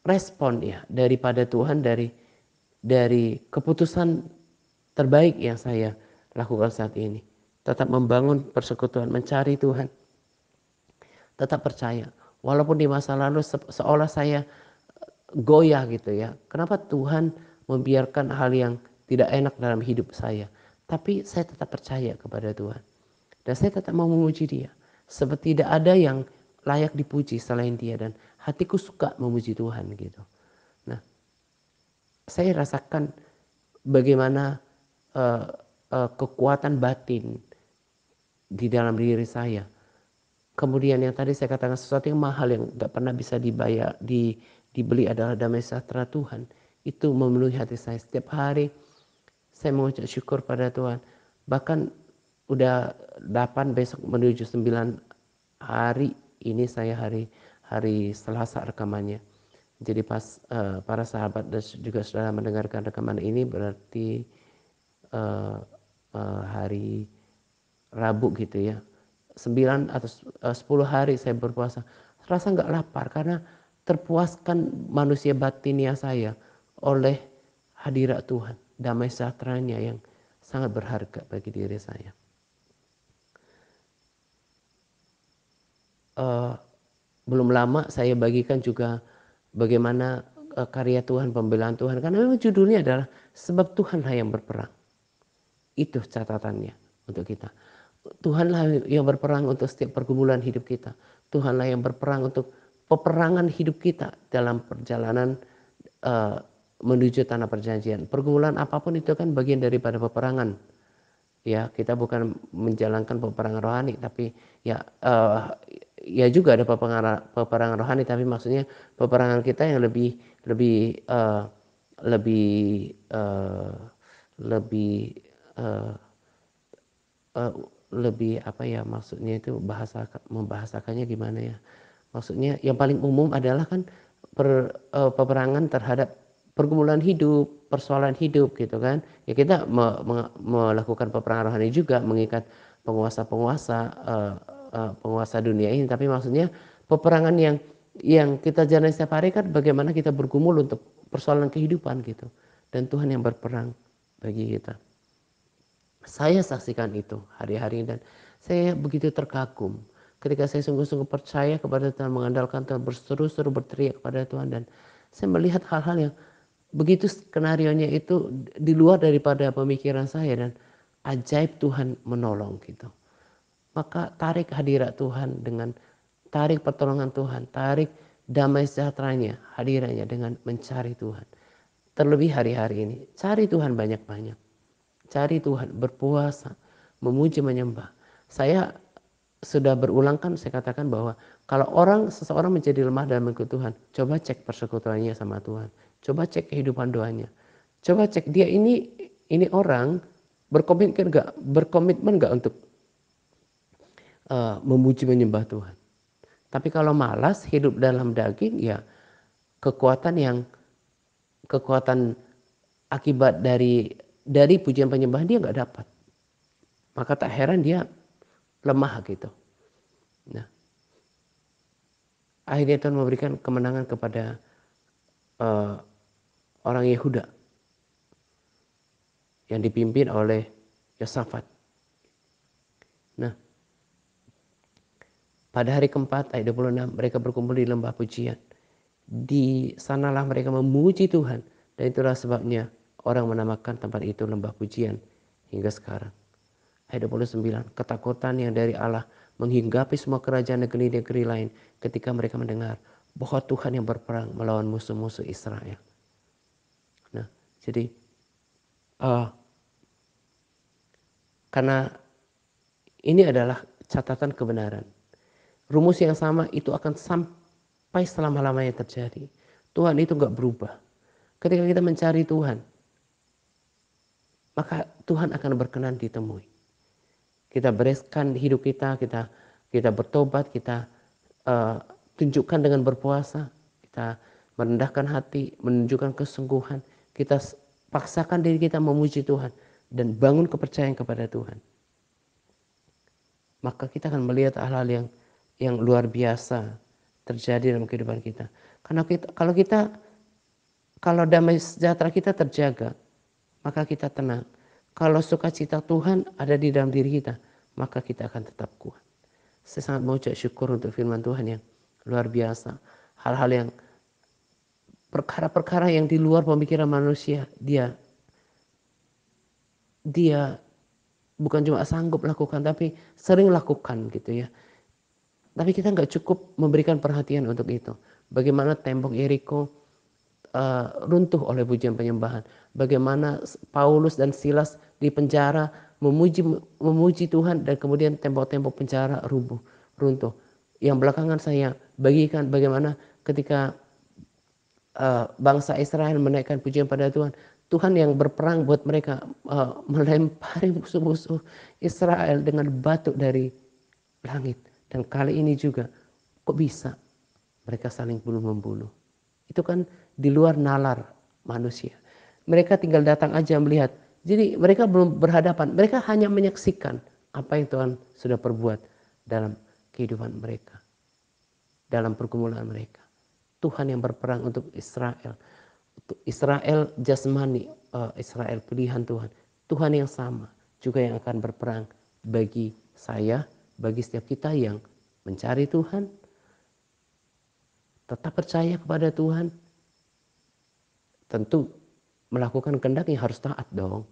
respon ya daripada Tuhan, dari keputusan terbaik yang saya lakukan saat ini. Tetap membangun persekutuan, mencari Tuhan, tetap percaya. Walaupun di masa lalu seolah saya goyah gitu ya. Kenapa Tuhan membiarkan hal yang tidak enak dalam hidup saya. Tapi saya tetap percaya kepada Tuhan. Dan saya tetap mau memuji Dia. Sebab tidak ada yang layak dipuji selain Dia. Dan hatiku suka memuji Tuhan gitu. Nah, saya rasakan bagaimana kekuatan batin di dalam diri saya. Kemudian yang tadi saya katakan sesuatu yang mahal yang gak pernah bisa dibeli adalah damai sejahtera Tuhan. Itu memenuhi hati saya setiap hari. Saya mengucap syukur pada Tuhan. Bahkan udah 8 besok menuju 9 hari ini saya hari Selasa rekamannya. Jadi pas para sahabat dan juga saudara mendengarkan rekaman ini berarti hari Rabu gitu ya. 9 atau 10 hari saya berpuasa. Rasa nggak lapar karena terpuaskan manusia batinia saya oleh hadirat Tuhan. Damai sejahteranya yang sangat berharga bagi diri saya. Belum lama saya bagikan juga bagaimana karya Tuhan, pembelaan Tuhan. Karena memang judulnya adalah sebab Tuhanlah yang berperang. Itu catatannya untuk kita. Tuhanlah yang berperang untuk setiap pergumulan hidup kita. Tuhanlah yang berperang untuk peperangan hidup kita dalam perjalanan menuju tanah perjanjian. Pergumulan apapun itu kan bagian daripada peperangan. Ya, kita bukan menjalankan peperangan rohani, tapi ya ya juga ada peperangan rohani, tapi maksudnya peperangan kita yang lebih lebih uh, lebih uh, lebih uh, uh, lebih apa ya maksudnya itu membahasakannya gimana ya, Maksudnya yang paling umum adalah kan peperangan terhadap pergumulan hidup, persoalan hidup gitu kan. Ya kita melakukan peperangan rohani juga, mengikat penguasa-penguasa penguasa dunia ini, tapi maksudnya peperangan yang kita jalani setiap hari kan bagaimana kita bergumul untuk persoalan kehidupan gitu. Dan Tuhan yang berperang bagi kita. Saya saksikan itu hari-hari dan saya begitu terkagum ketika saya sungguh-sungguh percaya kepada Tuhan, mengandalkan Tuhan, berseru-seru berteriak kepada Tuhan, dan saya melihat hal-hal yang begitu skenarionya itu di luar daripada pemikiran saya, dan ajaib Tuhan menolong gitu. Maka tarik hadirat Tuhan dengan tarik pertolongan Tuhan, tarik damai sejahteranya, hadirannya dengan mencari Tuhan. Terlebih hari-hari ini, cari Tuhan banyak-banyak. Cari Tuhan, berpuasa, memuji, menyembah. Saya sudah berulang kan saya katakan bahwa kalau seseorang menjadi lemah dalam mengikut Tuhan, coba cek persekutuannya sama Tuhan. Coba cek kehidupan doanya. Coba cek dia ini orang berkomitmen gak untuk memuji menyembah Tuhan. Tapi kalau malas hidup dalam daging, ya kekuatan akibat dari pujian penyembahan dia nggak dapat. Maka tak heran dia lemah gitu. Nah, akhirnya Tuhan memberikan kemenangan kepada orang Yehuda yang dipimpin oleh Yosafat. Nah, pada hari keempat ayat 26 mereka berkumpul di lembah pujian. Di sanalah mereka memuji Tuhan, dan itulah sebabnya orang menamakan tempat itu lembah pujian hingga sekarang. Ayat 29, ketakutan yang dari Allah menghinggapi semua kerajaan negeri-negeri lain ketika mereka mendengar bahwa Tuhan yang berperang melawan musuh-musuh Israel. Nah, jadi karena ini adalah catatan kebenaran. Rumus yang sama itu akan sampai selama-lamanya terjadi. Tuhan itu gak berubah. Ketika kita mencari Tuhan, maka Tuhan akan berkenan ditemui. Kita bereskan hidup kita bertobat, kita tunjukkan dengan berpuasa, kita merendahkan hati, menunjukkan kesungguhan, kita paksakan diri kita memuji Tuhan dan bangun kepercayaan kepada Tuhan. Maka kita akan melihat hal-hal yang luar biasa terjadi dalam kehidupan kita. Karena kalau damai sejahtera kita terjaga, maka kita tenang. Kalau sukacita Tuhan ada di dalam diri kita, maka kita akan tetap kuat. Saya sangat mengucap syukur untuk firman Tuhan yang luar biasa. Hal-hal yang perkara-perkara yang di luar pemikiran manusia, dia bukan cuma sanggup lakukan, tapi sering lakukan gitu ya. Tapi kita nggak cukup memberikan perhatian untuk itu. Bagaimana tembok Yeriko runtuh oleh pujian penyembahan. Bagaimana Paulus dan Silas di penjara memuji Tuhan, dan kemudian tembok-tembok penjara runtuh. Yang belakangan saya bagikan bagaimana ketika bangsa Israel menaikkan pujian pada Tuhan, Tuhan yang berperang buat mereka, melempari musuh-musuh Israel dengan batu dari langit. Dan kali ini juga kok bisa mereka saling bunuh-membunuh. Itu kan di luar nalar manusia. Mereka tinggal datang aja melihat. Jadi mereka belum berhadapan. Mereka hanya menyaksikan apa yang Tuhan sudah perbuat dalam kehidupan mereka. Dalam pergumulan mereka. Tuhan yang berperang untuk Israel. Israel jasmani, Israel pilihan Tuhan. Tuhan yang sama juga yang akan berperang bagi saya, bagi setiap kita yang mencari Tuhan, tetap percaya kepada Tuhan. Tentu melakukan kehendaknya harus taat dong.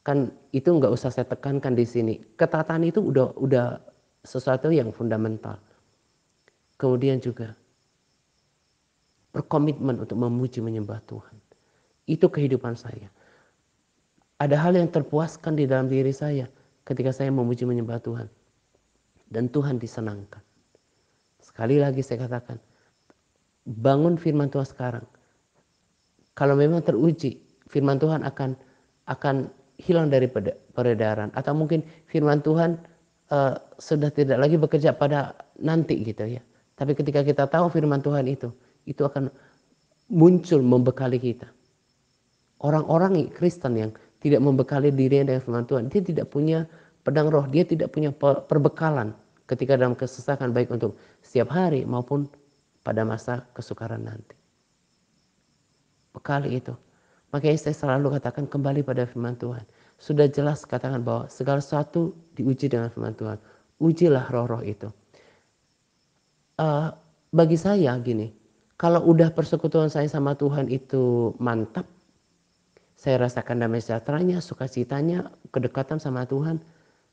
Kan itu nggak usah saya tekankan di sini. Ketaatan itu udah sesuatu yang fundamental. Kemudian juga berkomitmen untuk memuji menyembah Tuhan. Itu kehidupan saya. Ada hal yang terpuaskan di dalam diri saya ketika saya memuji menyembah Tuhan. Dan Tuhan disenangkan. Sekali lagi saya katakan, bangun firman Tuhan sekarang. Kalau memang teruji, firman Tuhan akan hilang dari peredaran. Atau mungkin firman Tuhan sudah tidak lagi bekerja pada nanti gitu ya. Tapi ketika kita tahu firman Tuhan itu akan muncul membekali kita. Orang-orang Kristen yang tidak membekali dirinya dengan firman Tuhan, dia tidak punya pedang roh, dia tidak punya perbekalan ketika dalam kesesakan, baik untuk setiap hari maupun pada masa kesukaran nanti. Bekali itu. Makanya saya selalu katakan kembali pada firman Tuhan. Sudah jelas katakan bahwa segala sesuatu diuji dengan firman Tuhan. Ujilah roh-roh itu. Bagi saya gini, kalau udah persekutuan saya sama Tuhan itu mantap, saya rasakan damai sejahteranya, sukacitanya, kedekatan sama Tuhan,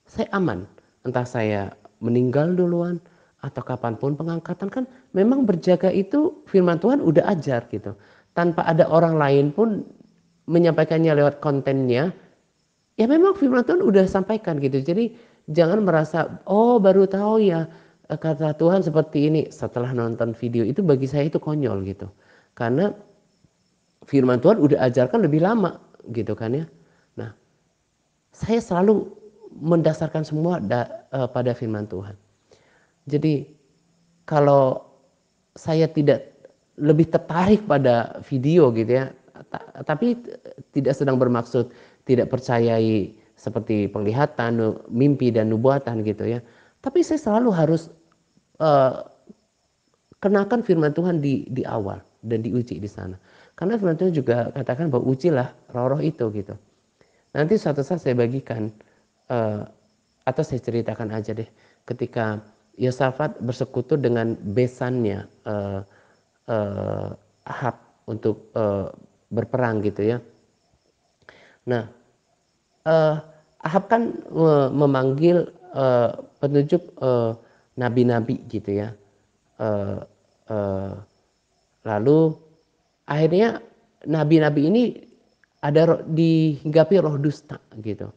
saya aman. Entah saya meninggal duluan atau kapanpun pengangkatan, kan memang berjaga itu firman Tuhan udah ajar gitu. Tanpa ada orang lain pun menyampaikannya lewat kontennya, ya memang firman Tuhan udah sampaikan gitu. Jadi jangan merasa, oh baru tahu ya kata Tuhan seperti ini setelah nonton video itu. Bagi saya itu konyol gitu. Karena firman Tuhan udah ajarkan lebih lama gitu kan ya. Nah, saya selalu mendasarkan semua pada firman Tuhan. Jadi kalau saya tidak lebih tertarik pada video gitu ya, tapi tidak sedang bermaksud tidak percayai seperti penglihatan, mimpi dan nubuatan gitu ya. Tapi saya selalu harus kenakan firman Tuhan di awal dan diuji di sana. Karena firman Tuhan juga katakan bahwa ujilah roh-roh itu gitu. Nanti suatu saat saya bagikan atau saya ceritakan aja deh ketika Yosafat bersekutu dengan besannya Ahab untuk berperang gitu ya. Nah, Ahab kan memanggil petunjuk nabi-nabi gitu ya. Lalu akhirnya nabi-nabi ini ada dihinggapi roh dusta gitu.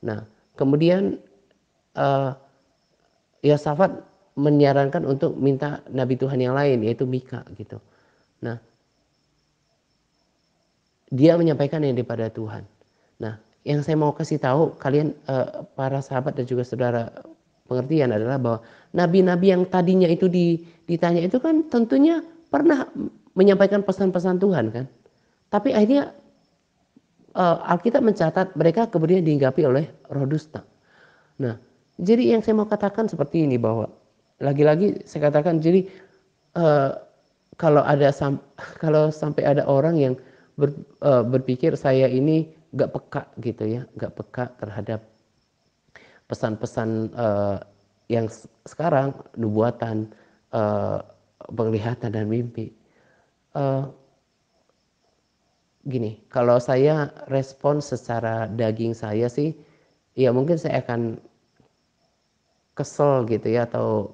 Nah, kemudian Yosafat menyarankan untuk minta nabi Tuhan yang lain, yaitu Mika gitu. Nah, dia menyampaikan yang daripada Tuhan. Nah, yang saya mau kasih tahu kalian para sahabat dan juga saudara pengertian adalah bahwa nabi-nabi yang tadinya itu ditanya itu kan tentunya pernah menyampaikan pesan-pesan Tuhan kan. Tapi akhirnya Alkitab mencatat mereka kemudian dihinggapi oleh roh dusta. Nah, jadi yang saya mau katakan seperti ini bahwa lagi-lagi saya katakan jadi uh, kalau ada kalau sampai ada orang yang berpikir saya ini gak peka gitu ya, gak peka terhadap pesan-pesan yang sekarang nubuatan, penglihatan dan mimpi. Gini, kalau saya respon secara daging saya sih, ya mungkin saya akan kesel gitu ya atau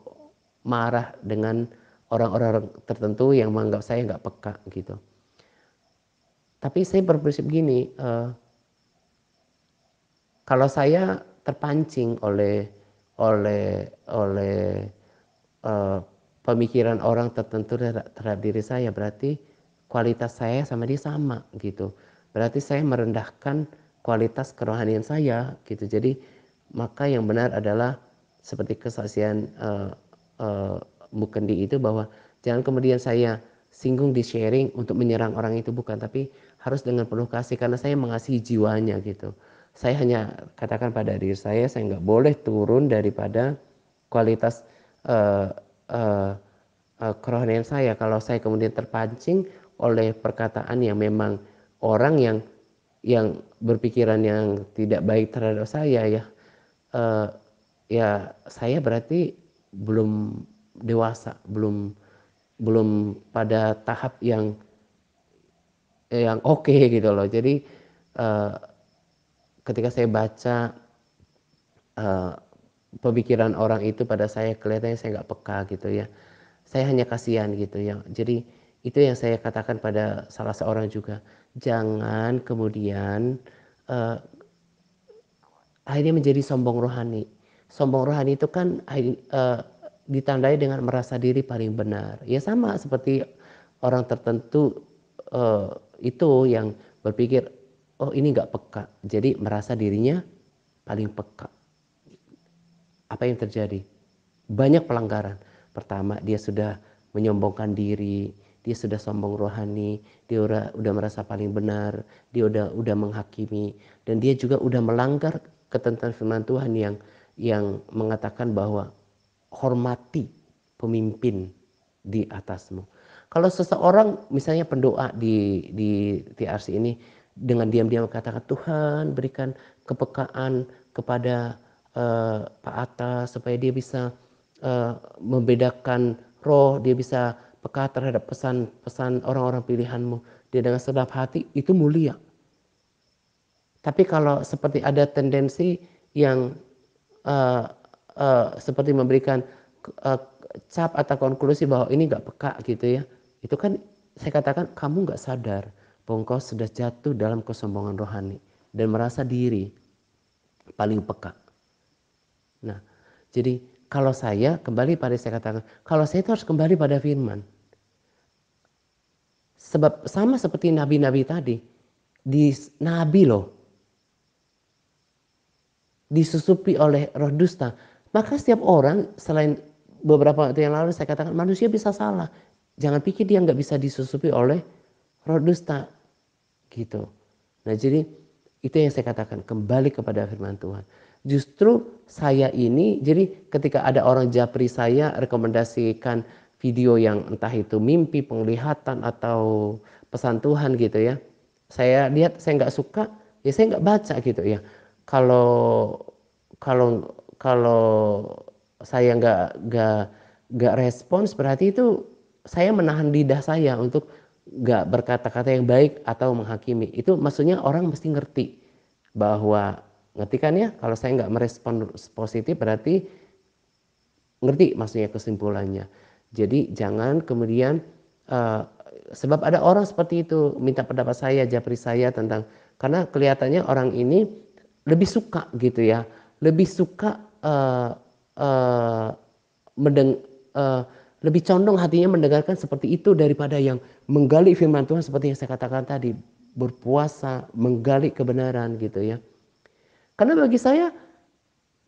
marah dengan orang-orang tertentu yang menganggap saya nggak peka gitu. Tapi saya berprinsip gini, kalau saya terpancing oleh pemikiran orang tertentu terhadap diri saya, berarti kualitas saya sama dia sama gitu. Berarti saya merendahkan kualitas kerohanian saya gitu. Jadi maka yang benar adalah seperti kesaksian Mukendi itu, bahwa jangan kemudian saya singgung di sharing untuk menyerang orang itu, bukan, tapi harus dengan penuh kasih karena saya mengasihi jiwanya gitu. Saya hanya katakan pada diri saya nggak boleh turun daripada kualitas kerohanian saya. Kalau saya kemudian terpancing oleh perkataan yang memang orang yang berpikiran yang tidak baik terhadap saya ya, ya saya berarti belum dewasa, belum pada tahap yang oke gitu loh. Jadi ketika saya baca pemikiran orang itu pada saya, kelihatannya saya nggak peka gitu ya. Saya hanya kasihan gitu ya. Jadi itu yang saya katakan pada salah seorang juga. Jangan kemudian akhirnya menjadi sombong rohani. Sombong rohani itu kan ditandai dengan merasa diri paling benar. Ya sama seperti orang tertentu itu yang berpikir, oh ini nggak peka. Jadi merasa dirinya paling peka. Apa yang terjadi? Banyak pelanggaran. Pertama, dia sudah menyombongkan diri, dia sudah sombong rohani, dia udah merasa paling benar, dia udah menghakimi, dan dia juga udah melanggar ketentuan firman Tuhan yang mengatakan bahwa hormati pemimpin di atasmu. Kalau seseorang misalnya pendoa di TRC ini dengan diam-diam katakan, Tuhan berikan kepekaan kepada Pak Atta supaya dia bisa membedakan roh, dia bisa peka terhadap pesan-pesan orang-orang pilihanmu. Dia dengan sedap hati, itu mulia. Tapi kalau seperti ada tendensi yang seperti memberikan uh, cap atau konklusi bahwa ini nggak peka gitu ya, itu kan saya katakan kamu nggak sadar bahwa engkau sudah jatuh dalam kesombongan rohani dan merasa diri paling peka. Nah, jadi kalau saya kembali pada saya katakan, kalau saya itu harus kembali pada firman. Sebab sama seperti nabi-nabi tadi, di nabi loh disusupi oleh roh dusta. Maka setiap orang, selain beberapa waktu yang lalu saya katakan manusia bisa salah. Jangan pikir dia nggak bisa disusupi oleh roh dusta. Gitu. Nah jadi itu yang saya katakan, kembali kepada firman Tuhan. Justru saya ini, jadi ketika ada orang japri saya rekomendasikan video yang entah itu mimpi, penglihatan atau pesan Tuhan gitu ya. Saya lihat saya nggak suka, ya saya nggak baca gitu ya. Kalau kalau kalau saya nggak respons, berarti itu saya menahan lidah saya untuk nggak berkata-kata yang baik atau menghakimi. Itu maksudnya orang mesti ngerti bahwa, ngerti kan ya, kalau saya nggak merespon positif berarti ngerti maksudnya kesimpulannya. Jadi jangan kemudian uh, sebab ada orang seperti itu minta pendapat saya, japri saya tentang, karena kelihatannya orang ini lebih suka gitu ya, lebih suka uh, mendeng, uh, lebih condong hatinya mendengarkan seperti itu daripada yang menggali firman Tuhan seperti yang saya katakan tadi, berpuasa, menggali kebenaran gitu ya. Karena bagi saya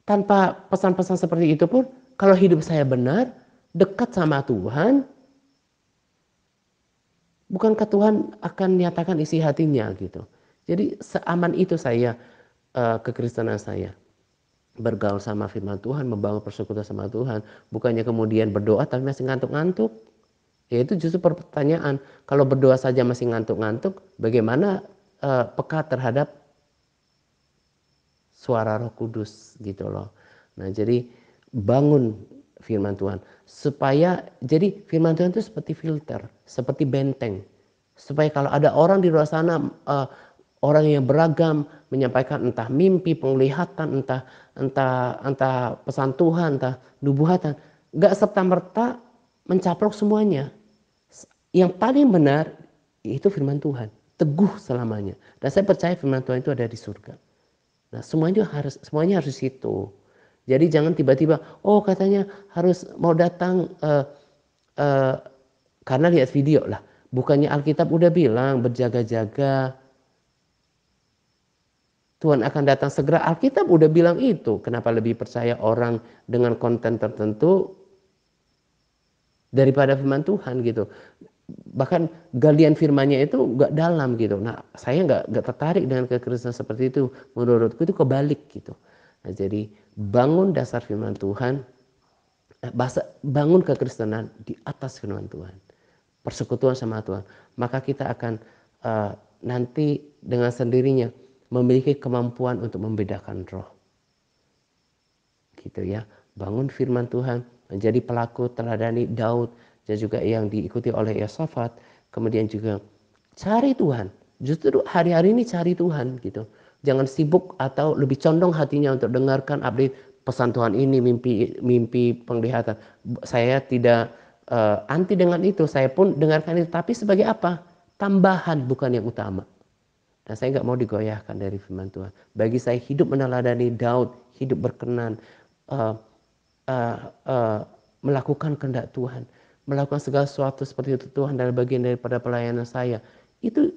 tanpa pesan-pesan seperti itu pun, kalau hidup saya benar, dekat sama Tuhan, bukankah Tuhan akan nyatakan isi hatinya gitu. Jadi seaman itu saya kekristenan saya. Bergaul sama firman Tuhan, membangun persekutuan sama Tuhan. Bukannya kemudian berdoa tapi masih ngantuk-ngantuk. Ya itu justru pertanyaan. Kalau berdoa saja masih ngantuk-ngantuk, bagaimana peka terhadap suara Roh Kudus gitu loh. Nah, jadi bangun firman Tuhan supaya, jadi firman Tuhan itu seperti filter, seperti benteng. Supaya kalau ada orang di luar sana orang yang beragam menyampaikan entah mimpi, penglihatan, entah pesan Tuhan, entah nubuatan, enggak serta-merta mencaplok semuanya. Yang paling benar itu firman Tuhan, teguh selamanya. Dan saya percaya firman Tuhan itu ada di surga. Nah, semuanya harus situ. Jadi jangan tiba-tiba, oh katanya harus mau datang uh, karena lihat video lah. Bukannya Alkitab udah bilang berjaga-jaga, Tuhan akan datang segera. Alkitab udah bilang itu. Kenapa lebih percaya orang dengan konten tertentu daripada firman Tuhan gitu. Bahkan galian firmannya itu gak dalam gitu. Nah, saya gak tertarik dengan kekristenan seperti itu. Menurutku itu kebalik gitu. Nah, jadi bangun dasar firman Tuhan, bangun kekristenan di atas firman Tuhan, persekutuan sama Tuhan. Maka kita akan nanti dengan sendirinya memiliki kemampuan untuk membedakan roh. Gitu ya. Bangun firman Tuhan, menjadi pelaku teladani Daud dan juga yang diikuti oleh Yosafat. Kemudian juga cari Tuhan. Justru hari-hari ini cari Tuhan gitu. Jangan sibuk atau lebih condong hatinya untuk dengarkan update pesan Tuhan ini, mimpi penglihatan. Saya tidak anti dengan itu. Saya pun dengarkan itu. Tapi sebagai apa? Tambahan, bukan yang utama. Dan saya nggak mau digoyahkan dari firman Tuhan. Bagi saya hidup meneladani Daud, hidup berkenan, uh, uh, uh, melakukan kehendak Tuhan, melakukan segala sesuatu seperti itu Tuhan dari bagian daripada pelayanan saya. Itu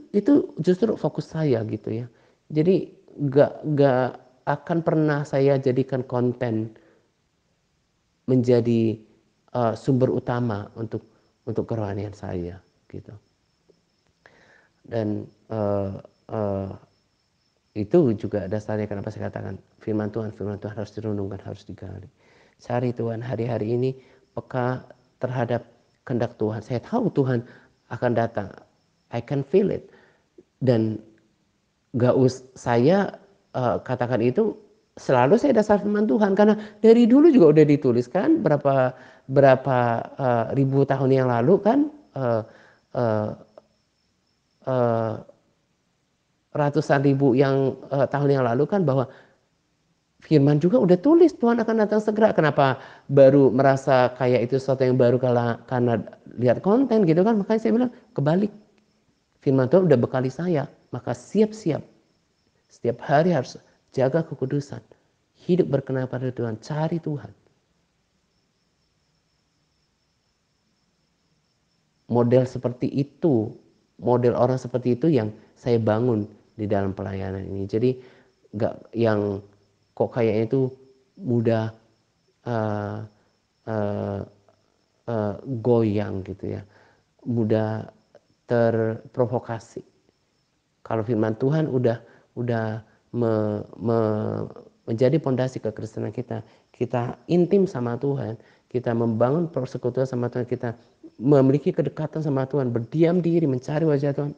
justru fokus saya gitu ya. Jadi nggak akan pernah saya jadikan konten menjadi sumber utama untuk kerohanian saya gitu. Dan itu juga dasarnya kenapa saya katakan firman Tuhan harus direnungkan, harus digali. Cari Tuhan hari-hari ini, peka terhadap kehendak Tuhan. Saya tahu Tuhan akan datang. I can feel it. Dan saya katakan itu selalu saya dasar firman Tuhan, karena dari dulu juga udah dituliskan berapa ribu tahun yang lalu kan, ratusan ribu yang tahun yang lalu kan, bahwa firman juga udah tulis Tuhan akan datang segera. Kenapa baru merasa kayak itu sesuatu yang baru karena lihat konten gitu kan? Makanya saya bilang kebalik. Firman Tuhan udah bekali saya, maka siap-siap. Setiap hari harus jaga kekudusan. Hidup berkenan pada Tuhan, cari Tuhan. Model seperti itu, model orang seperti itu yang saya bangun di dalam pelayanan ini. Jadi gak yang kok kayaknya itu mudah goyang gitu ya, mudah terprovokasi. Kalau firman Tuhan udah menjadi pondasi kekristenan kita intim sama Tuhan, kita membangun persekutuan sama Tuhan, kita memiliki kedekatan sama Tuhan, berdiam diri mencari wajah Tuhan,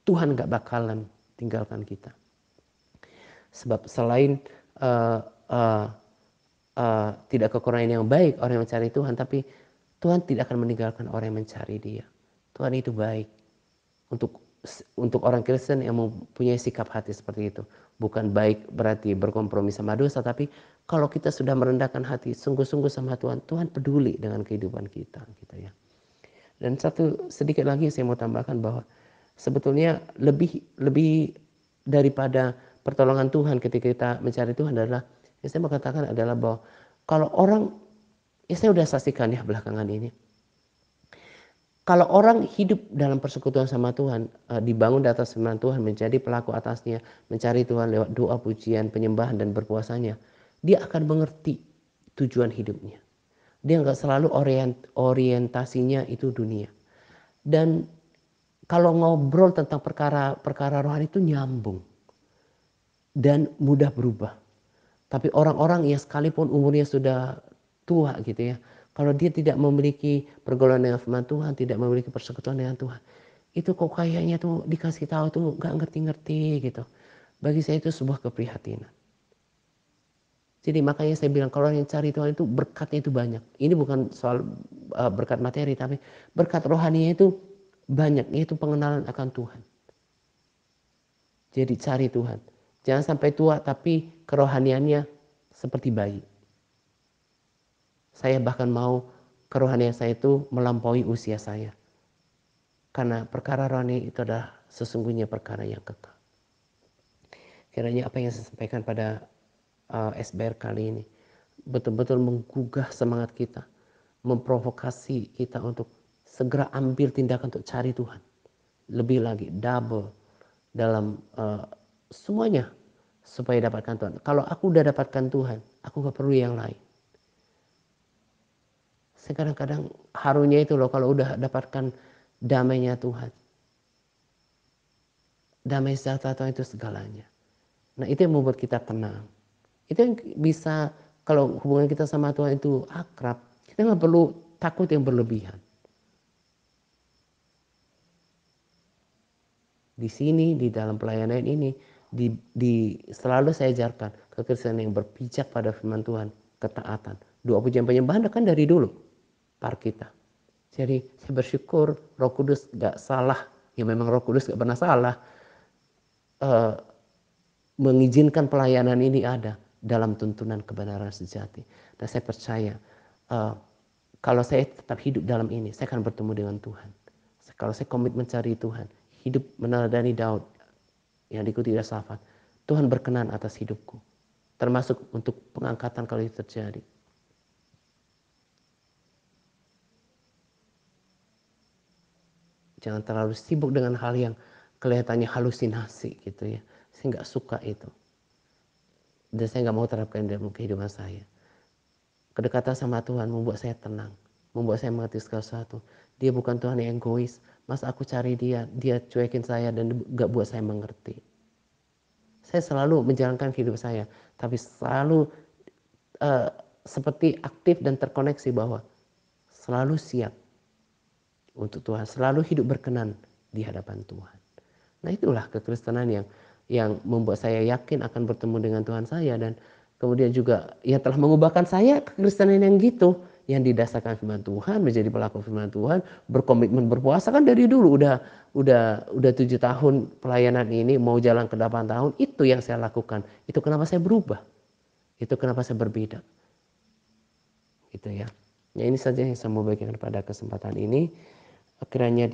Tuhan gak bakalan tinggalkan kita. Sebab selain tidak kekurangan yang baik orang yang mencari Tuhan, tapi Tuhan tidak akan meninggalkan orang yang mencari Dia. Tuhan itu baik untuk orang Kristen yang mempunyai sikap hati seperti itu. Bukan baik berarti berkompromi sama dosa, tapi kalau kita sudah merendahkan hati sungguh-sungguh sama Tuhan, Tuhan peduli dengan kehidupan kita gitu ya. Dan satu sedikit lagi saya mau tambahkan, bahwa sebetulnya lebih daripada pertolongan Tuhan ketika kita mencari Tuhan adalah, yang saya mau katakan adalah bahwa kalau orang, ya saya udah saksikan ya belakangan ini, kalau orang hidup dalam persekutuan sama Tuhan, dibangun di atas firman Tuhan, menjadi pelaku atasnya, mencari Tuhan lewat doa, pujian, penyembahan, dan berpuasanya, dia akan mengerti tujuan hidupnya. Dia nggak selalu orientasinya itu dunia. Dan kalau ngobrol tentang perkara rohani itu nyambung dan mudah berubah. Tapi orang-orang yang sekalipun umurnya sudah tua gitu ya, kalau dia tidak memiliki pergaulan dengan firman Tuhan, tidak memiliki persekutuan dengan Tuhan, itu kok kayaknya tuh dikasih tahu tuh gak ngerti-ngerti gitu. Bagi saya itu sebuah keprihatinan. Jadi makanya saya bilang kalau yang cari Tuhan itu berkatnya itu banyak. Ini bukan soal berkat materi, tapi berkat rohaninya itu banyak, yaitu pengenalan akan Tuhan. Jadi cari Tuhan. Jangan sampai tua tapi kerohaniannya seperti bayi. Saya bahkan mau kerohanian saya itu melampaui usia saya. Karena perkara rohani itu adalah sesungguhnya perkara yang kekal. Kiranya apa yang saya sampaikan pada SBR kali ini betul-betul menggugah semangat kita, memprovokasi kita untuk segera ambil tindakan untuk cari Tuhan. Lebih lagi, double dalam semuanya supaya dapatkan Tuhan. Kalau aku udah dapatkan Tuhan, aku gak perlu yang lain. Saya kadang-kadang harunya itu loh kalau udah dapatkan damainya Tuhan. Damai sejahtera Tuhan itu segalanya. Nah itu yang membuat kita tenang. Itu yang bisa, kalau hubungan kita sama Tuhan itu akrab, kita gak perlu takut yang berlebihan. Di sini, di dalam pelayanan ini, selalu saya ajarkan kekristenan yang berpijak pada firman Tuhan, ketaatan. Doa pujian penyembahan kan dari dulu par kita. Jadi saya bersyukur Roh Kudus gak salah, ya memang Roh Kudus gak pernah salah, mengizinkan pelayanan ini ada dalam tuntunan kebenaran sejati. Dan saya percaya kalau saya tetap hidup dalam ini, saya akan bertemu dengan Tuhan. Kalau saya komitmen mencari Tuhan, hidup meneladani Daud yang diikuti Yosafat, Tuhan berkenan atas hidupku, termasuk untuk pengangkatan kalau itu terjadi. Jangan terlalu sibuk dengan hal yang kelihatannya halusinasi gitu ya. Saya nggak suka itu. Dan saya nggak mau terapkan dalam kehidupan saya. Kedekatan sama Tuhan membuat saya tenang. membuat saya mengerti segala sesuatu. Dia bukan Tuhan yang egois. Mas aku cari dia cuekin saya dan gak buat saya mengerti. Saya selalu menjalankan hidup saya, tapi selalu seperti aktif dan terkoneksi bahwa selalu siap untuk Tuhan, selalu hidup berkenan di hadapan Tuhan. Nah itulah kekristenan yang membuat saya yakin akan bertemu dengan Tuhan saya, dan kemudian juga ya telah mengubahkan saya kekristenan yang gitu, yang didasarkan firman Tuhan, menjadi pelaku firman Tuhan, berkomitmen berpuasa kan dari dulu udah 7 tahun pelayanan ini, mau jalan ke 8 tahun, itu yang saya lakukan. Itu kenapa saya berubah. Itu kenapa saya berbeda. Gitu ya. Ya ini saja yang saya mau bagikan pada kesempatan ini. Kiranya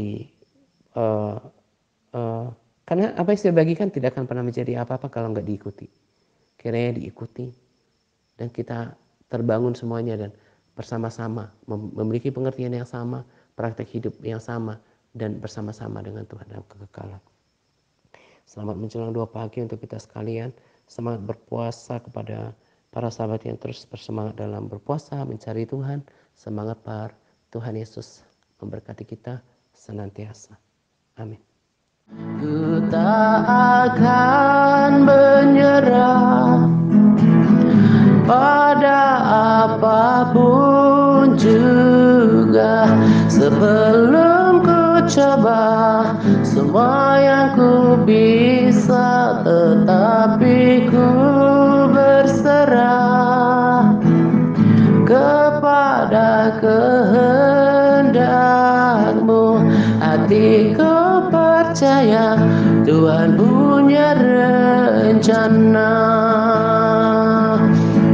karena apa yang saya bagikan tidak akan pernah menjadi apa-apa kalau nggak diikuti. Kiranya diikuti dan kita terbangun semuanya dan bersama-sama memiliki pengertian yang sama, praktek hidup yang sama, dan bersama-sama dengan Tuhan dalam kekekalan. Selamat menjelang 2 pagi untuk kita sekalian. Semangat berpuasa kepada para sahabat yang terus bersemangat dalam berpuasa, mencari Tuhan. Semangat par Tuhan Yesus memberkati kita senantiasa. Amin. Ku tak akan menyerah pada apapun juga, sebelum ku coba semua yang ku bisa, tetapi ku berserah kepada kehendak-Mu. Hatiku percaya Tuhan punya rencana.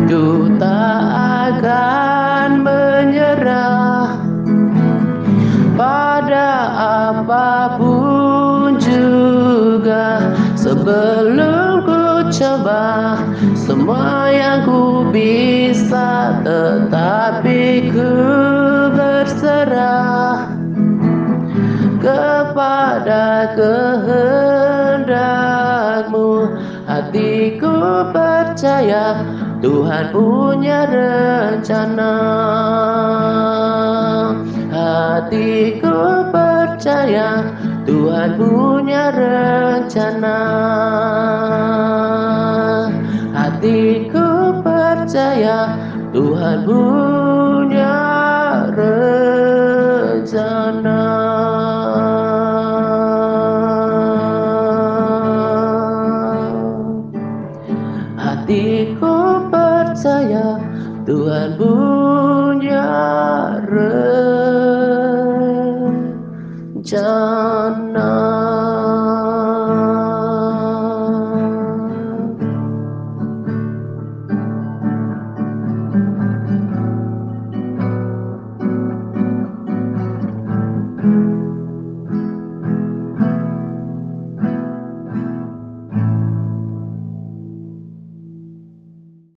Ku tak akan menyerah pada apapun juga, sebelum ku coba semua yang ku bisa, tetapi ku berserah kepada kehendak-Mu. Hatiku percaya Tuhan punya rencana. Hatiku percaya Tuhan punya rencana. Hatiku percaya Tuhan punya rencana. Hatiku percaya Tuhan punya rencana.